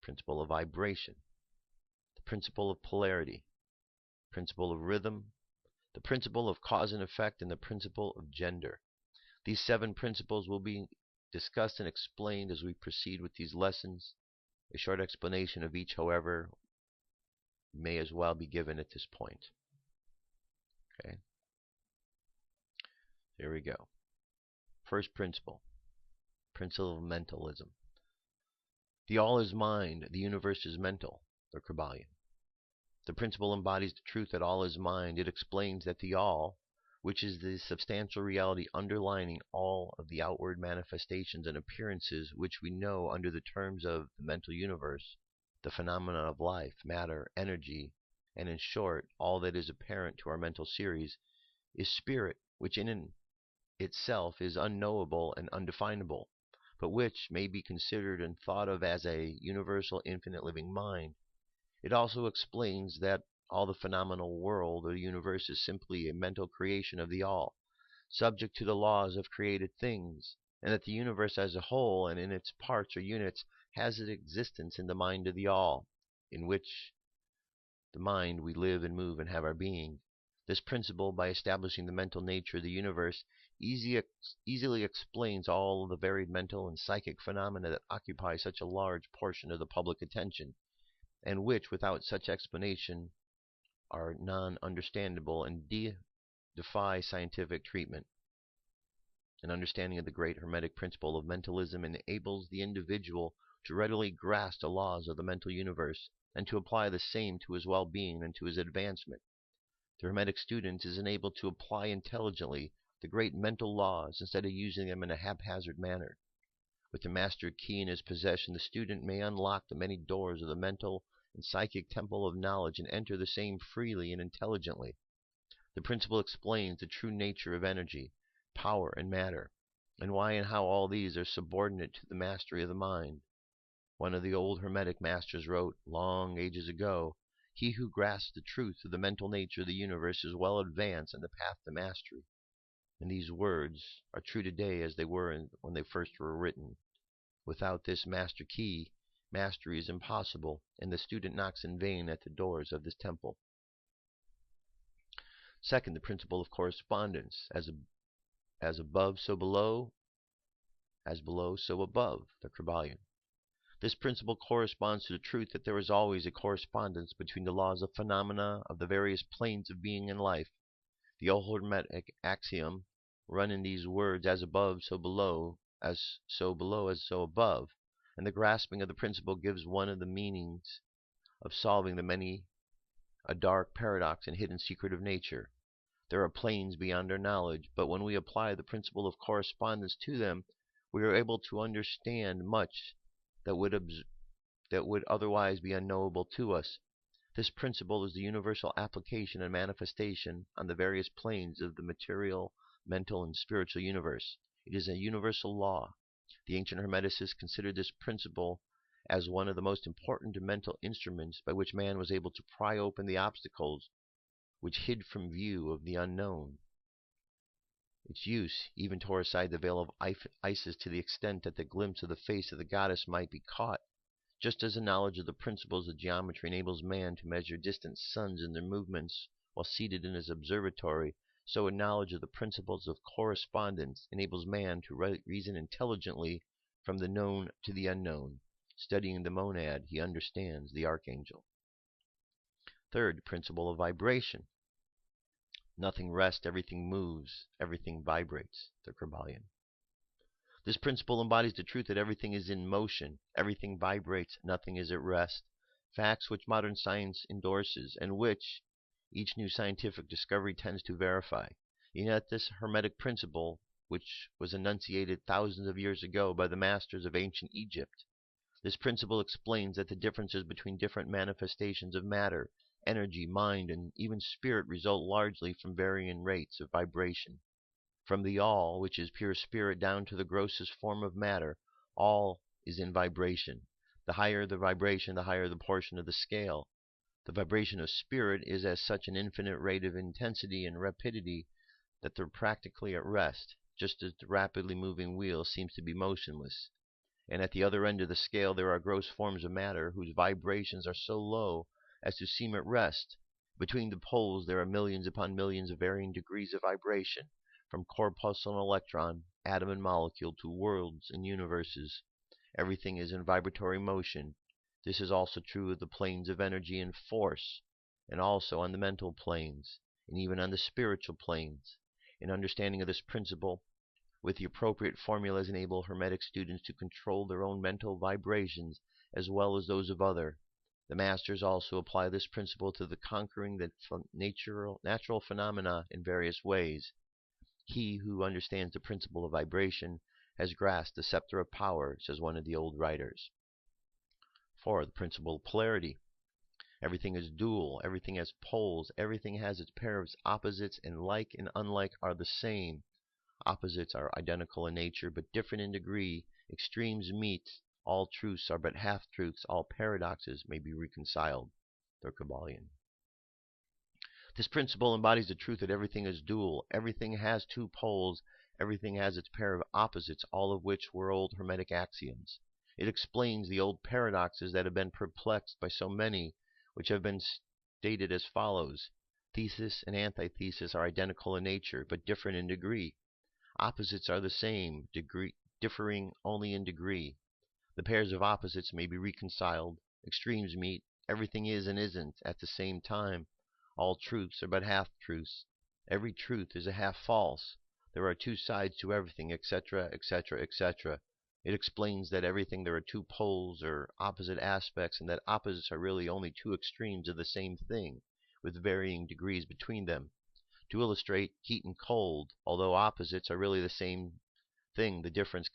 principle of vibration, the principle of polarity, principle of rhythm, the principle of cause and effect, and the principle of gender. These 7 principles will be discussed and explained as we proceed with these lessons. A short explanation of each, however, may as well be given at this point. Okay. Here we go. First principle, principle of mentalism. The all is mind, the universe is mental, the Kryballion. The principle embodies the truth that all is mind. It explains that the all, which is the substantial reality underlining all of the outward manifestations and appearances which we know under the terms of the mental universe, the phenomena of life, matter, energy, and in short, all that is apparent to our mental series, is spirit, which in itself is unknowable and undefinable, but which may be considered and thought of as a universal infinite living mind. It also explains that all the phenomenal world or the universe is simply a mental creation of the all, subject to the laws of created things, and that the universe as a whole and in its parts or units has its existence in the mind of the all, in which the mind we live and move and have our being. This principle, by establishing the mental nature of the universe, easily explains all of the varied mental and psychic phenomena that occupy such a large portion of the public attention, and which, without such explanation, are non-understandable and defy scientific treatment. An understanding of the great Hermetic principle of mentalism enables the individual to readily grasp the laws of the mental universe and to apply the same to his well-being and to his advancement. The Hermetic student is enabled to apply intelligently the great mental laws instead of using them in a haphazard manner. With the master key in his possession, the student may unlock the many doors of the mental and psychic temple of knowledge and enter the same freely and intelligently. The principle explains the true nature of energy, power, and matter, and why and how all these are subordinate to the mastery of the mind. One of the old Hermetic masters wrote, long ages ago, "He who grasps the truth of the mental nature of the universe is well advanced in the path to mastery." And these words are true today as they were when they first were written. Without this master key, mastery is impossible, and the student knocks in vain at the doors of this temple. Second, the principle of correspondence. As above, so below. As below, so above, the Kryballion. This principle corresponds to the truth that there is always a correspondence between the laws of phenomena of the various planes of being and life. The old Hermetic axiom run in these words, as above, so below, as so above, and the grasping of the principle gives one of the meanings of solving the many a dark paradox and hidden secret of nature. There are planes beyond our knowledge, but when we apply the principle of correspondence to them, we are able to understand much that would otherwise be unknowable to us. This principle is the universal application and manifestation on the various planes of the material, mental, and spiritual universe. It is a universal law. The ancient Hermeticists considered this principle as one of the most important mental instruments by which man was able to pry open the obstacles which hid from view of the unknown. Its use even tore aside the veil of Isis to the extent that the glimpse of the face of the goddess might be caught. Just as a knowledge of the principles of geometry enables man to measure distant suns and their movements while seated in his observatory, so a knowledge of the principles of correspondence enables man to reason intelligently from the known to the unknown. Studying the monad, he understands the archangel. Third, principle of vibration. Nothing rests, everything moves, everything vibrates, the Kryballion. This principle embodies the truth that everything is in motion, everything vibrates, nothing is at rest. Facts which modern science endorses and which each new scientific discovery tends to verify. Yet this Hermetic principle, which was enunciated thousands of years ago by the masters of ancient Egypt, this principle explains that the differences between different manifestations of matter, energy, mind, and even spirit result largely from varying rates of vibration. From the all, which is pure spirit, down to the grossest form of matter, all is in vibration. The higher the vibration, the higher the portion of the scale. The vibration of spirit is as such an infinite rate of intensity and rapidity that they're practically at rest, just as the rapidly moving wheel seems to be motionless. And at the other end of the scale there are gross forms of matter whose vibrations are so low as to seem at rest. Between the poles there are millions upon millions of varying degrees of vibration, from corpuscle and electron, atom and molecule, to worlds and universes. Everything is in vibratory motion. This is also true of the planes of energy and force, and also on the mental planes, and even on the spiritual planes. An understanding of this principle with the appropriate formulas enable Hermetic students to control their own mental vibrations as well as those of other. The masters also apply this principle to the conquering the natural phenomena in various ways. He who understands the principle of vibration has grasped the scepter of power, says one of the old writers. 4. The principle of polarity. Everything is dual, everything has poles, everything has its pair of opposites, and like and unlike are the same. Opposites are identical in nature, but different in degree. Extremes meet. All truths are but half-truths. All paradoxes may be reconciled. The Kybalion. This principle embodies the truth that everything is dual. Everything has two poles. Everything has its pair of opposites, all of which were old Hermetic axioms. It explains the old paradoxes that have been perplexed by so many, which have been stated as follows. Thesis and antithesis are identical in nature, but different in degree. Opposites are the same, differing only in degree. The pairs of opposites may be reconciled. Extremes meet. Everything is and isn't at the same time. All truths are but half-truths. Every truth is a half-false. There are two sides to everything, etc., etc., etc. It explains that everything there are two poles or opposite aspects, and that opposites are really only two extremes of the same thing, with varying degrees between them. To illustrate, heat and cold, although opposites, are really the same thing. The difference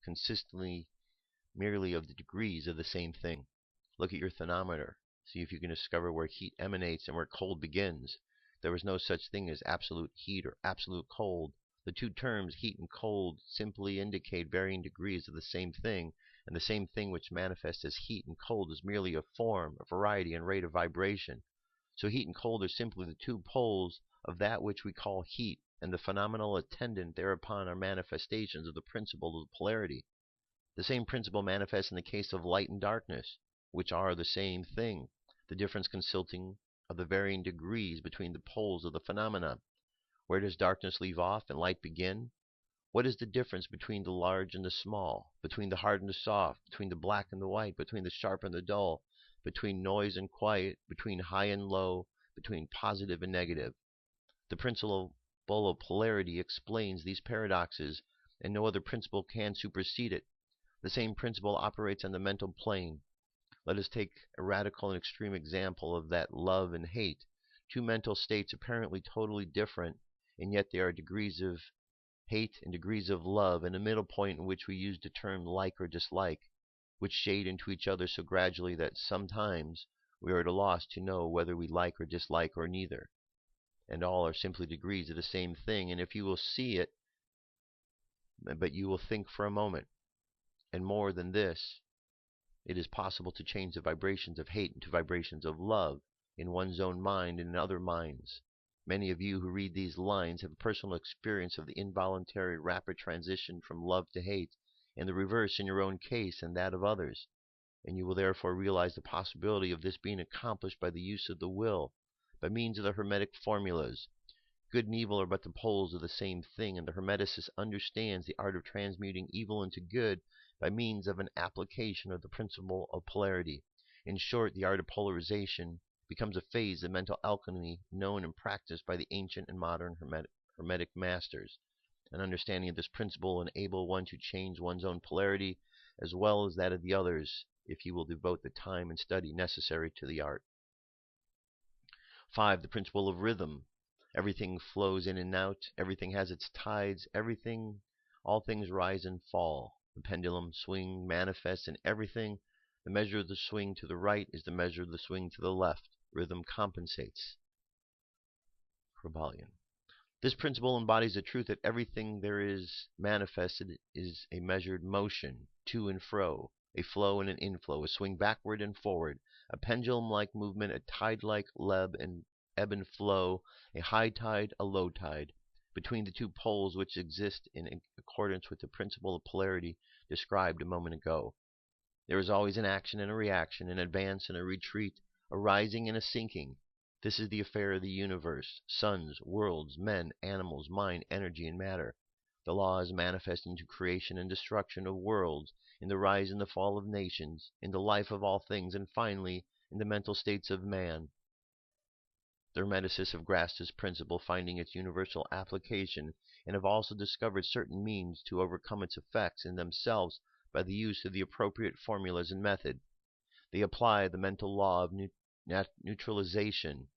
consistently merely of the degrees of the same thing. Look at your thermometer. See if you can discover where heat emanates and where cold begins. There is no such thing as absolute heat or absolute cold. The two terms, heat and cold, simply indicate varying degrees of the same thing, and the same thing which manifests as heat and cold is merely a form, a variety, and rate of vibration. So heat and cold are simply the two poles of that which we call heat, and the phenomenal attendant thereupon are manifestations of the principle of polarity. The same principle manifests in the case of light and darkness, which are the same thing, the difference consisting of the varying degrees between the poles of the phenomena. Where does darkness leave off and light begin? What is the difference between the large and the small, between the hard and the soft, between the black and the white, between the sharp and the dull, between noise and quiet, between high and low, between positive and negative? The principle of polarity explains these paradoxes, and no other principle can supersede it. The same principle operates on the mental plane. Let us take a radical and extreme example of that love and hate, two mental states apparently totally different, and yet there are degrees of hate and degrees of love, and a middle point in which we use the term like or dislike, which shade into each other so gradually that sometimes we are at a loss to know whether we like or dislike or neither. And all are simply degrees of the same thing, and if you will see it, but you will think for a moment. And more than this, it is possible to change the vibrations of hate into vibrations of love in one's own mind and in other minds. Many of you who read these lines have a personal experience of the involuntary rapid transition from love to hate, and the reverse in your own case and that of others. And you will therefore realize the possibility of this being accomplished by the use of the will, by means of the Hermetic formulas. Good and evil are but the poles of the same thing, and the Hermeticist understands the art of transmuting evil into good by means of an application of the principle of polarity. In short, the art of polarization becomes a phase of mental alchemy known and practiced by the ancient and modern Hermetic masters. An understanding of this principle will enable one to change one's own polarity as well as that of the others, if he will devote the time and study necessary to the art. 5. The principle of rhythm. Everything flows in and out. Everything has its tides. All things rise and fall. The pendulum swing manifests in everything. The measure of the swing to the right is the measure of the swing to the left. Rhythm compensates. Kryballion. This principle embodies the truth that everything there is manifested is a measured motion, to and fro, a flow and an inflow, a swing backward and forward, a pendulum-like movement, a tide-like ebb and flow, a high tide, a low tide. Between the two poles which exist in accordance with the principle of polarity, described a moment ago. There is always an action and a reaction, an advance and a retreat, a rising and a sinking. This is the affair of the universe, suns, worlds, men, animals, mind, energy, and matter. The law is manifest into creation and destruction of worlds, in the rise and the fall of nations, in the life of all things, and finally in the mental states of man. The Hermeticists have grasped this principle, finding its universal application, and have also discovered certain means to overcome its effects in themselves by the use of the appropriate formulas and method. They apply the mental law of neutralization.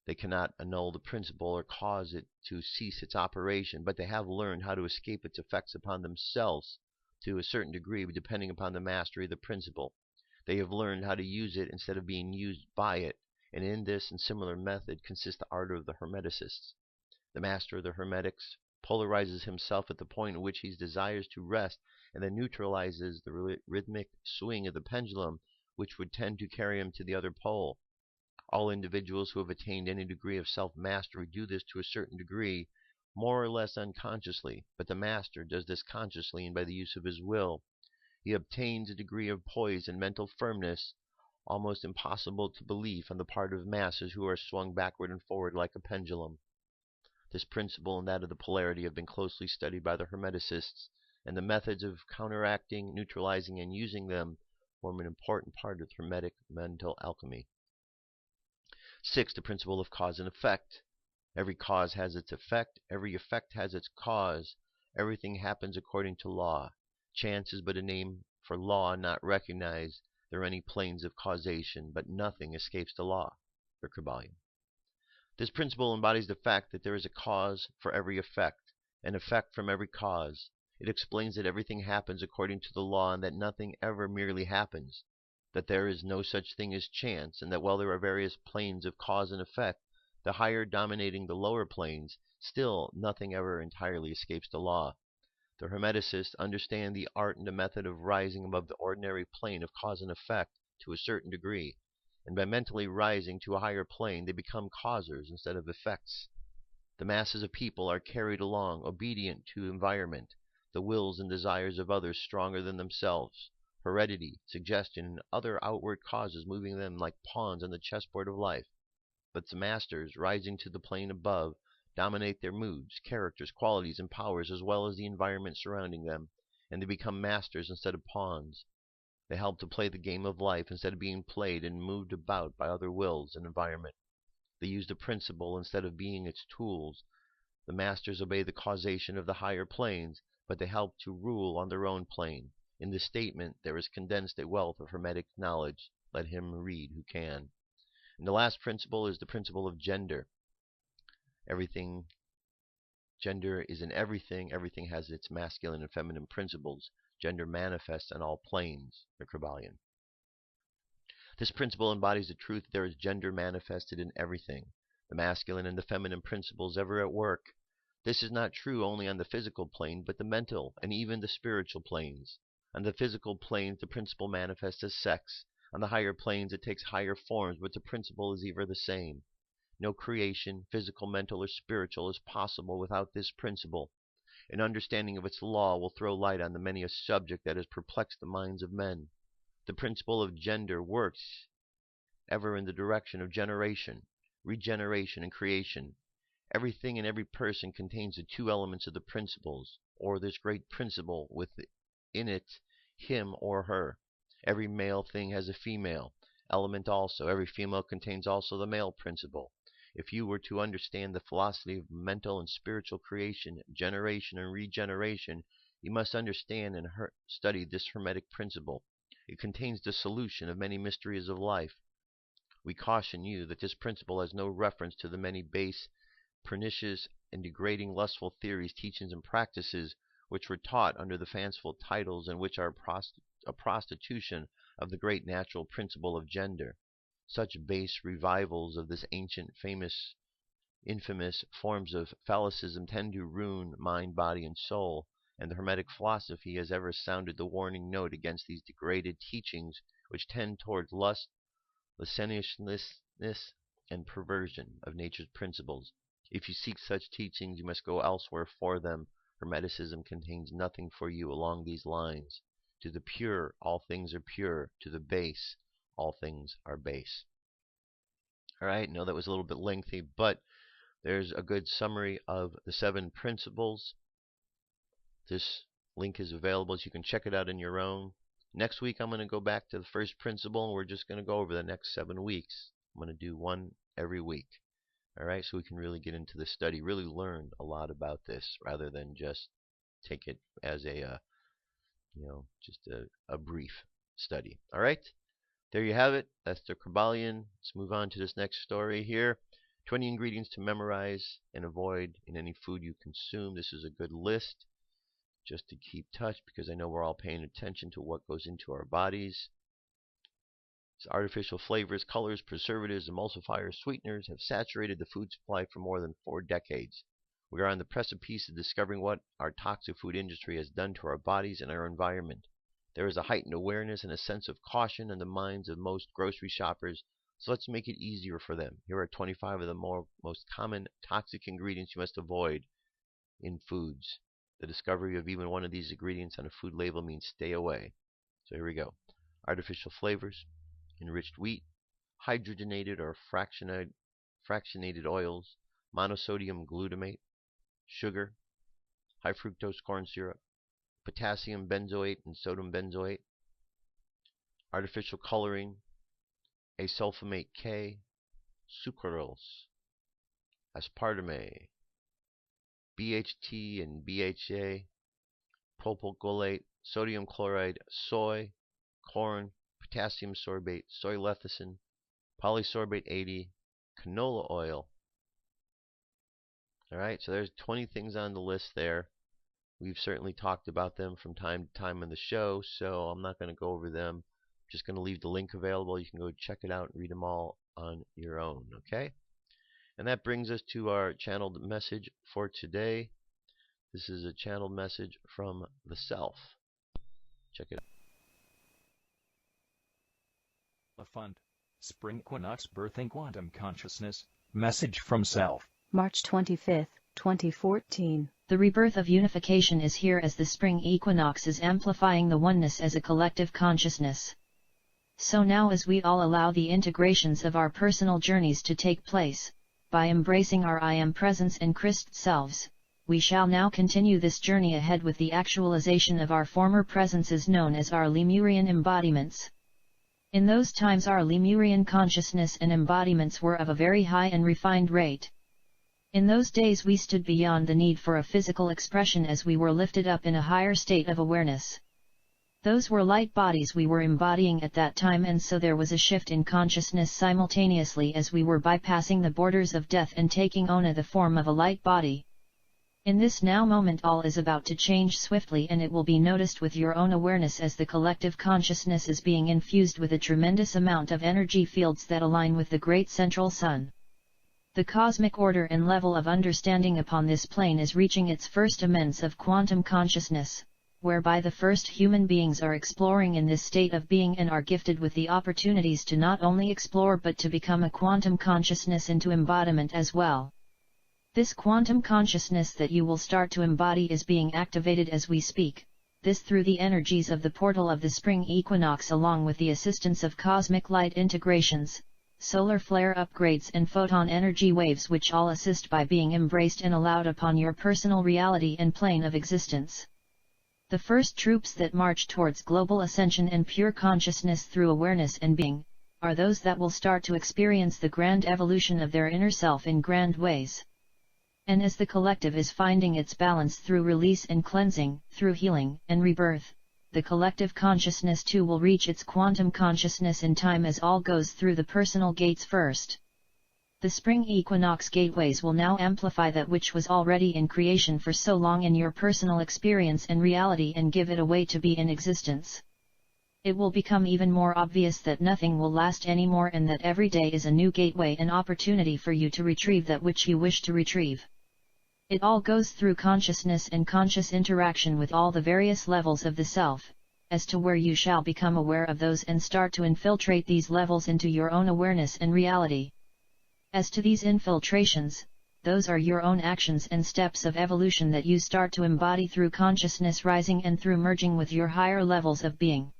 They cannot annul the principle or cause it to cease its operation, but they have learned how to escape its effects upon themselves to a certain degree, depending upon the mastery of the principle. They have learned how to use it instead of being used by it, and in this and similar method consists the art of the Hermeticists. The master of the Hermetics polarizes himself at the point at which he desires to rest, and then neutralizes the rhythmic swing of the pendulum, which would tend to carry him to the other pole. All individuals who have attained any degree of self-mastery do this to a certain degree, more or less unconsciously, but the master does this consciously and by the use of his will. He obtains a degree of poise and mental firmness almost impossible to belief on the part of masses who are swung backward and forward like a pendulum. This principle and that of the polarity have been closely studied by the Hermeticists, and the methods of counteracting, neutralizing, and using them form an important part of Hermetic mental alchemy. 6. The principle of cause and effect. Every cause has its effect. Every effect has its cause. Everything happens according to law. Chance is but a name for law not recognized. There are any planes of causation, but nothing escapes the law. For Kybalion. This principle embodies the fact that there is a cause for every effect, an effect from every cause. It explains that everything happens according to the law and that nothing ever merely happens, that there is no such thing as chance, and that while there are various planes of cause and effect, the higher dominating the lower planes, still nothing ever entirely escapes the law. The Hermeticists understand the art and the method of rising above the ordinary plane of cause and effect to a certain degree, and by mentally rising to a higher plane, they become causers instead of effects. The masses of people are carried along, obedient to environment, the wills and desires of others stronger than themselves, heredity, suggestion, and other outward causes moving them like pawns on the chessboard of life. But the masters, rising to the plane above, dominate their moods, characters, qualities, and powers, as well as the environment surrounding them, and they become masters instead of pawns. They help to play the game of life instead of being played and moved about by other wills and environment. They use the principle instead of being its tools. The masters obey the causation of the higher planes, but they help to rule on their own plane. In this statement, there is condensed a wealth of Hermetic knowledge. Let him read who can. And the last principle is the principle of gender. Gender is in everything. Everything has its masculine and feminine principles. Gender manifests on all planes. The Kryballion. This principle embodies the truth that there is gender manifested in everything, the masculine and the feminine principles ever at work. This is not true only on the physical plane, but the mental and even the spiritual planes. On the physical planes, the principle manifests as sex. On the higher planes, it takes higher forms, but the principle is ever the same. No creation, physical, mental, or spiritual, is possible without this principle. An understanding of its law will throw light on the many a subject that has perplexed the minds of men. The principle of gender works ever in the direction of generation, regeneration, and creation. Everything and every person contains the two elements of the principles, or this great principle within it, him or her. Every male thing has a female element also. Every female contains also the male principle. If you were to understand the philosophy of mental and spiritual creation, generation, and regeneration, you must understand and study this Hermetic principle. It contains the solution of many mysteries of life. We caution you that this principle has no reference to the many base, pernicious, and degrading lustful theories, teachings, and practices which were taught under the fanciful titles and which are a prostitution of the great natural principle of gender. Such base revivals of this ancient, infamous forms of phallicism tend to ruin mind, body, and soul, and the Hermetic philosophy has ever sounded the warning note against these degraded teachings which tend towards lust, licentiousness, and perversion of nature's principles. If you seek such teachings, you must go elsewhere for them. Hermeticism contains nothing for you along these lines. To the pure, all things are pure. To the base, all things are base. All right, no, that was a little bit lengthy, but there's a good summary of the 7 principles. This link is available, so you can check it out on your own. Next week, I'm going to go back to the first principle, and we're just going to go over the next 7 weeks. I'm going to do one every week. All right, so we can really get into the study, really learn a lot about this, rather than just take it as a, just a brief study. All right, there you have it. That's the Kryballion. Let's move on to this next story here. 20 ingredients to memorize and avoid in any food you consume. This is a good list just to keep touch, because I know we're all paying attention to what goes into our bodies. Artificial flavors, colors, preservatives, emulsifiers, sweeteners have saturated the food supply for more than 4 decades. We are on the precipice of discovering what our toxic food industry has done to our bodies and our environment. There is a heightened awareness and a sense of caution in the minds of most grocery shoppers, so let's make it easier for them. Here are 25 of the most common toxic ingredients you must avoid in foods. The discovery of even one of these ingredients on a food label means stay away. So here we go. Artificial flavors, enriched wheat, hydrogenated or fractionated oils, monosodium glutamate, sugar, high fructose corn syrup, potassium benzoate and sodium benzoate, artificial coloring, asulfamate K, sucralose, aspartame, BHT and BHA, propylgolate, sodium chloride, soy, corn, potassium sorbate, soy lecithin, polysorbate 80, canola oil. Alright, so there's 20 things on the list there. We've certainly talked about them from time to time in the show, so I'm not going to go over them. I'm just going to leave the link available. You can go check it out and read them all on your own, okay? And that brings us to our channeled message for today. This is a channeled message from the Self. Check it out. A fund. Spring Equinox Birthing Quantum Consciousness. Message from Self. March 25, 2014. The rebirth of unification is here as the spring equinox is amplifying the oneness as a collective consciousness. So now as we all allow the integrations of our personal journeys to take place, by embracing our I Am presence and Christ selves, we shall now continue this journey ahead with the actualization of our former presences known as our Lemurian embodiments. In those times our Lemurian consciousness and embodiments were of a very high and refined rate. In those days we stood beyond the need for a physical expression as we were lifted up in a higher state of awareness. Those were light bodies we were embodying at that time, and so there was a shift in consciousness simultaneously as we were bypassing the borders of death and taking on the form of a light body. In this now moment all is about to change swiftly, and it will be noticed with your own awareness as the collective consciousness is being infused with a tremendous amount of energy fields that align with the great central sun. The cosmic order and level of understanding upon this plane is reaching its first immense of quantum consciousness, whereby the first human beings are exploring in this state of being and are gifted with the opportunities to not only explore but to become a quantum consciousness into embodiment as well. This quantum consciousness that you will start to embody is being activated as we speak, this through the energies of the portal of the spring equinox along with the assistance of cosmic light integrations, solar flare upgrades and photon energy waves, which all assist by being embraced and allowed upon your personal reality and plane of existence. The first troops that march towards global ascension and pure consciousness through awareness and being, are those that will start to experience the grand evolution of their inner self in grand ways. And as the collective is finding its balance through release and cleansing, through healing and rebirth, the collective consciousness too will reach its quantum consciousness in time as all goes through the personal gates first. The spring equinox gateways will now amplify that which was already in creation for so long in your personal experience and reality and give it a way to be in existence. It will become even more obvious that nothing will last anymore and that every day is a new gateway and opportunity for you to retrieve that which you wish to retrieve. It all goes through consciousness and conscious interaction with all the various levels of the self, as to where you shall become aware of those and start to infiltrate these levels into your own awareness and reality. As to these infiltrations, those are your own actions and steps of evolution that you start to embody through consciousness rising and through merging with your higher levels of being.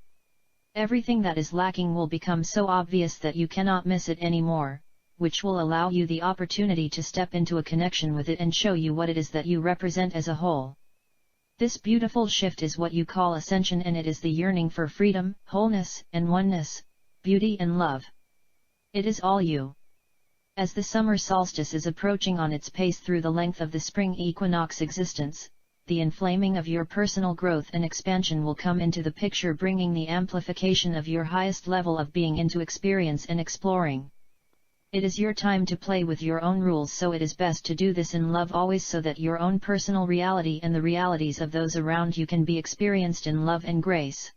Everything that is lacking will become so obvious that you cannot miss it anymore, which will allow you the opportunity to step into a connection with it and show you what it is that you represent as a whole. This beautiful shift is what you call ascension, and it is the yearning for freedom, wholeness, and oneness, beauty and love. It is all you. As the summer solstice is approaching on its pace through the length of the spring equinox existence, the inflaming of your personal growth and expansion will come into the picture, bringing the amplification of your highest level of being into experience and exploring. It is your time to play with your own rules, so it is best to do this in love always, so that your own personal reality and the realities of those around you can be experienced in love and grace.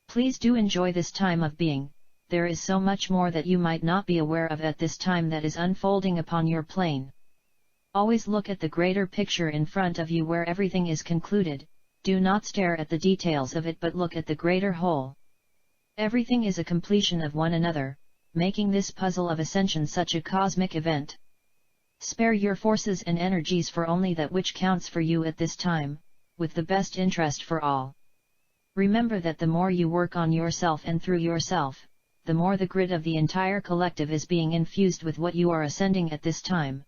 Please do enjoy this time of being. There is so much more that you might not be aware of at this time that is unfolding upon your plane. Always look at the greater picture in front of you where everything is concluded. Do not stare at the details of it, but look at the greater whole. Everything is a completion of one another, making this puzzle of ascension such a cosmic event. Spare your forces and energies for only that which counts for you at this time, with the best interest for all. Remember that the more you work on yourself and through yourself, the more the grid of the entire collective is being infused with what you are ascending at this time.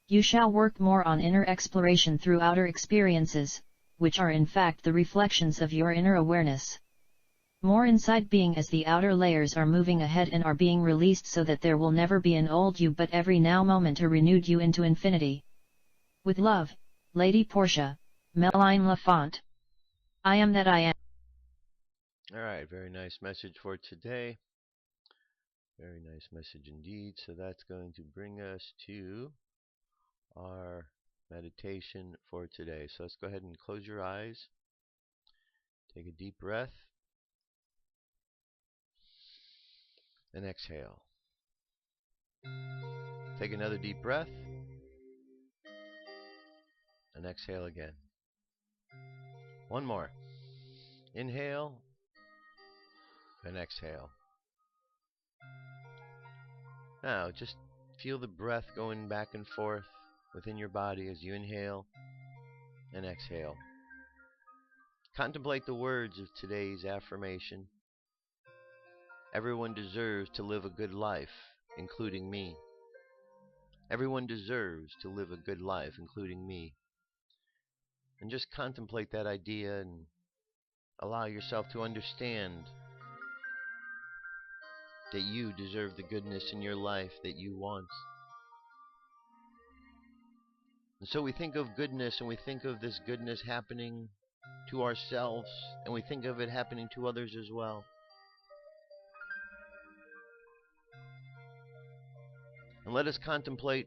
You shall work more on inner exploration through outer experiences, which are in fact the reflections of your inner awareness. More inside being as the outer layers are moving ahead and are being released, so that there will never be an old you but every now moment a renewed you into infinity. With love, Lady Portia, Meline Lafont. I am that I am. Alright, very nice message for today. Very nice message indeed. So that's going to bring us to our meditation for today. So let's go ahead and close your eyes. Take a deep breath. And exhale. Take another deep breath. And exhale again. One more. Inhale. And exhale. Now, just feel the breath going back and forth within your body as you inhale and exhale. Contemplate the words of today's affirmation. Everyone deserves to live a good life, including me. Everyone deserves to live a good life, including me. And just contemplate that idea and allow yourself to understand that you deserve the goodness in your life that you want. And so we think of goodness, and we think of this goodness happening to ourselves, and we think of it happening to others as well. And let us contemplate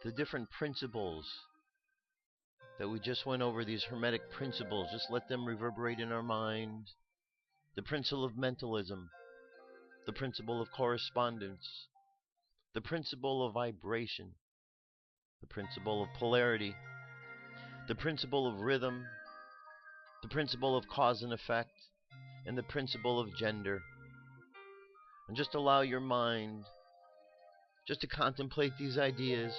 the different principles that we just went over, these hermetic principles. Just let them reverberate in our mind. The principle of mentalism, the principle of correspondence, the principle of vibration, the principle of polarity, the principle of rhythm, the principle of cause and effect, and the principle of gender. And just allow your mind just to contemplate these ideas.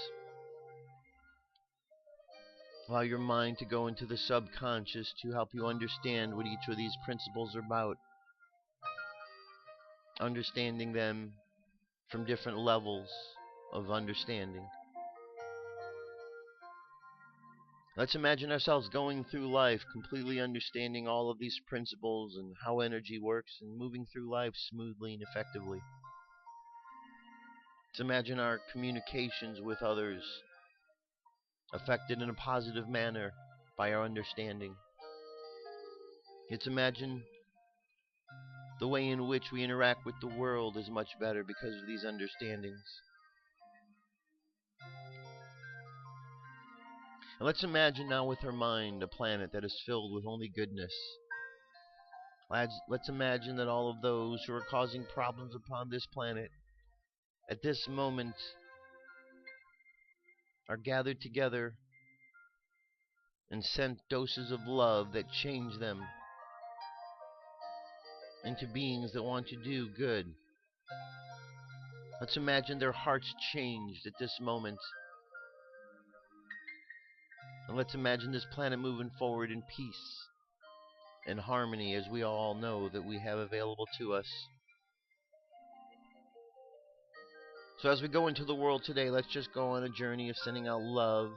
Allow your mind to go into the subconscious to help you understand what each of these principles are about. Understanding them from different levels of understanding. Let's imagine ourselves going through life completely understanding all of these principles and how energy works, and moving through life smoothly and effectively. Let's imagine our communications with others affected in a positive manner by our understanding. Let's imagine the way in which we interact with the world is much better because of these understandings. And let's imagine now with our mind a planet that is filled with only goodness. Let's imagine that all of those who are causing problems upon this planet at this moment are gathered together and sent doses of love that change them into beings that want to do good. Let's imagine their hearts changed at this moment And let's imagine this planet moving forward in peace and harmony, as we all know that we have available to us. So as we go into the world today, let's just go on a journey of sending out love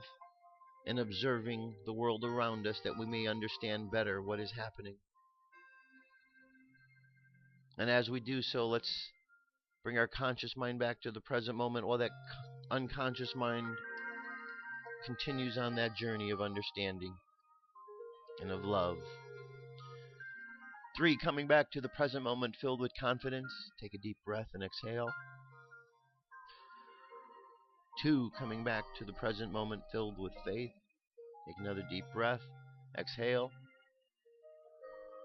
and observing the world around us, that we may understand better what is happening. And as we do so, let's bring our conscious mind back to the present moment, while that unconscious mind continues on that journey of understanding and of love. 3, coming back to the present moment filled with confidence. Take a deep breath and exhale. 2, coming back to the present moment filled with faith. Take another deep breath, exhale.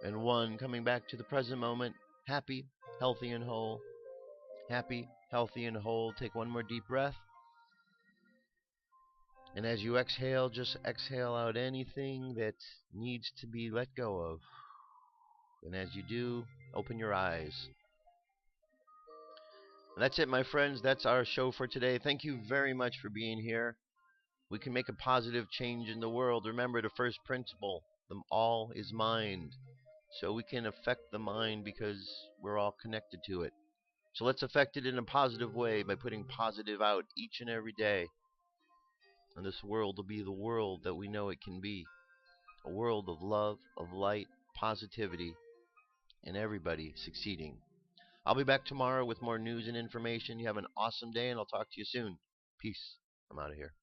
And 1, coming back to the present moment, happy, healthy, and whole. Happy, healthy, and whole. Take one more deep breath. And as you exhale, just exhale out anything that needs to be let go of. And as you do, open your eyes. And that's it, my friends. That's our show for today. Thank you very much for being here. We can make a positive change in the world. Remember the first principle, the all is mind. So we can affect the mind because we're all connected to it. So let's affect it in a positive way by putting positive out each and every day. And this world will be the world that we know it can be. A world of love, of light, positivity, and everybody succeeding. I'll be back tomorrow with more news and information. You have an awesome day, and I'll talk to you soon. Peace. I'm out of here.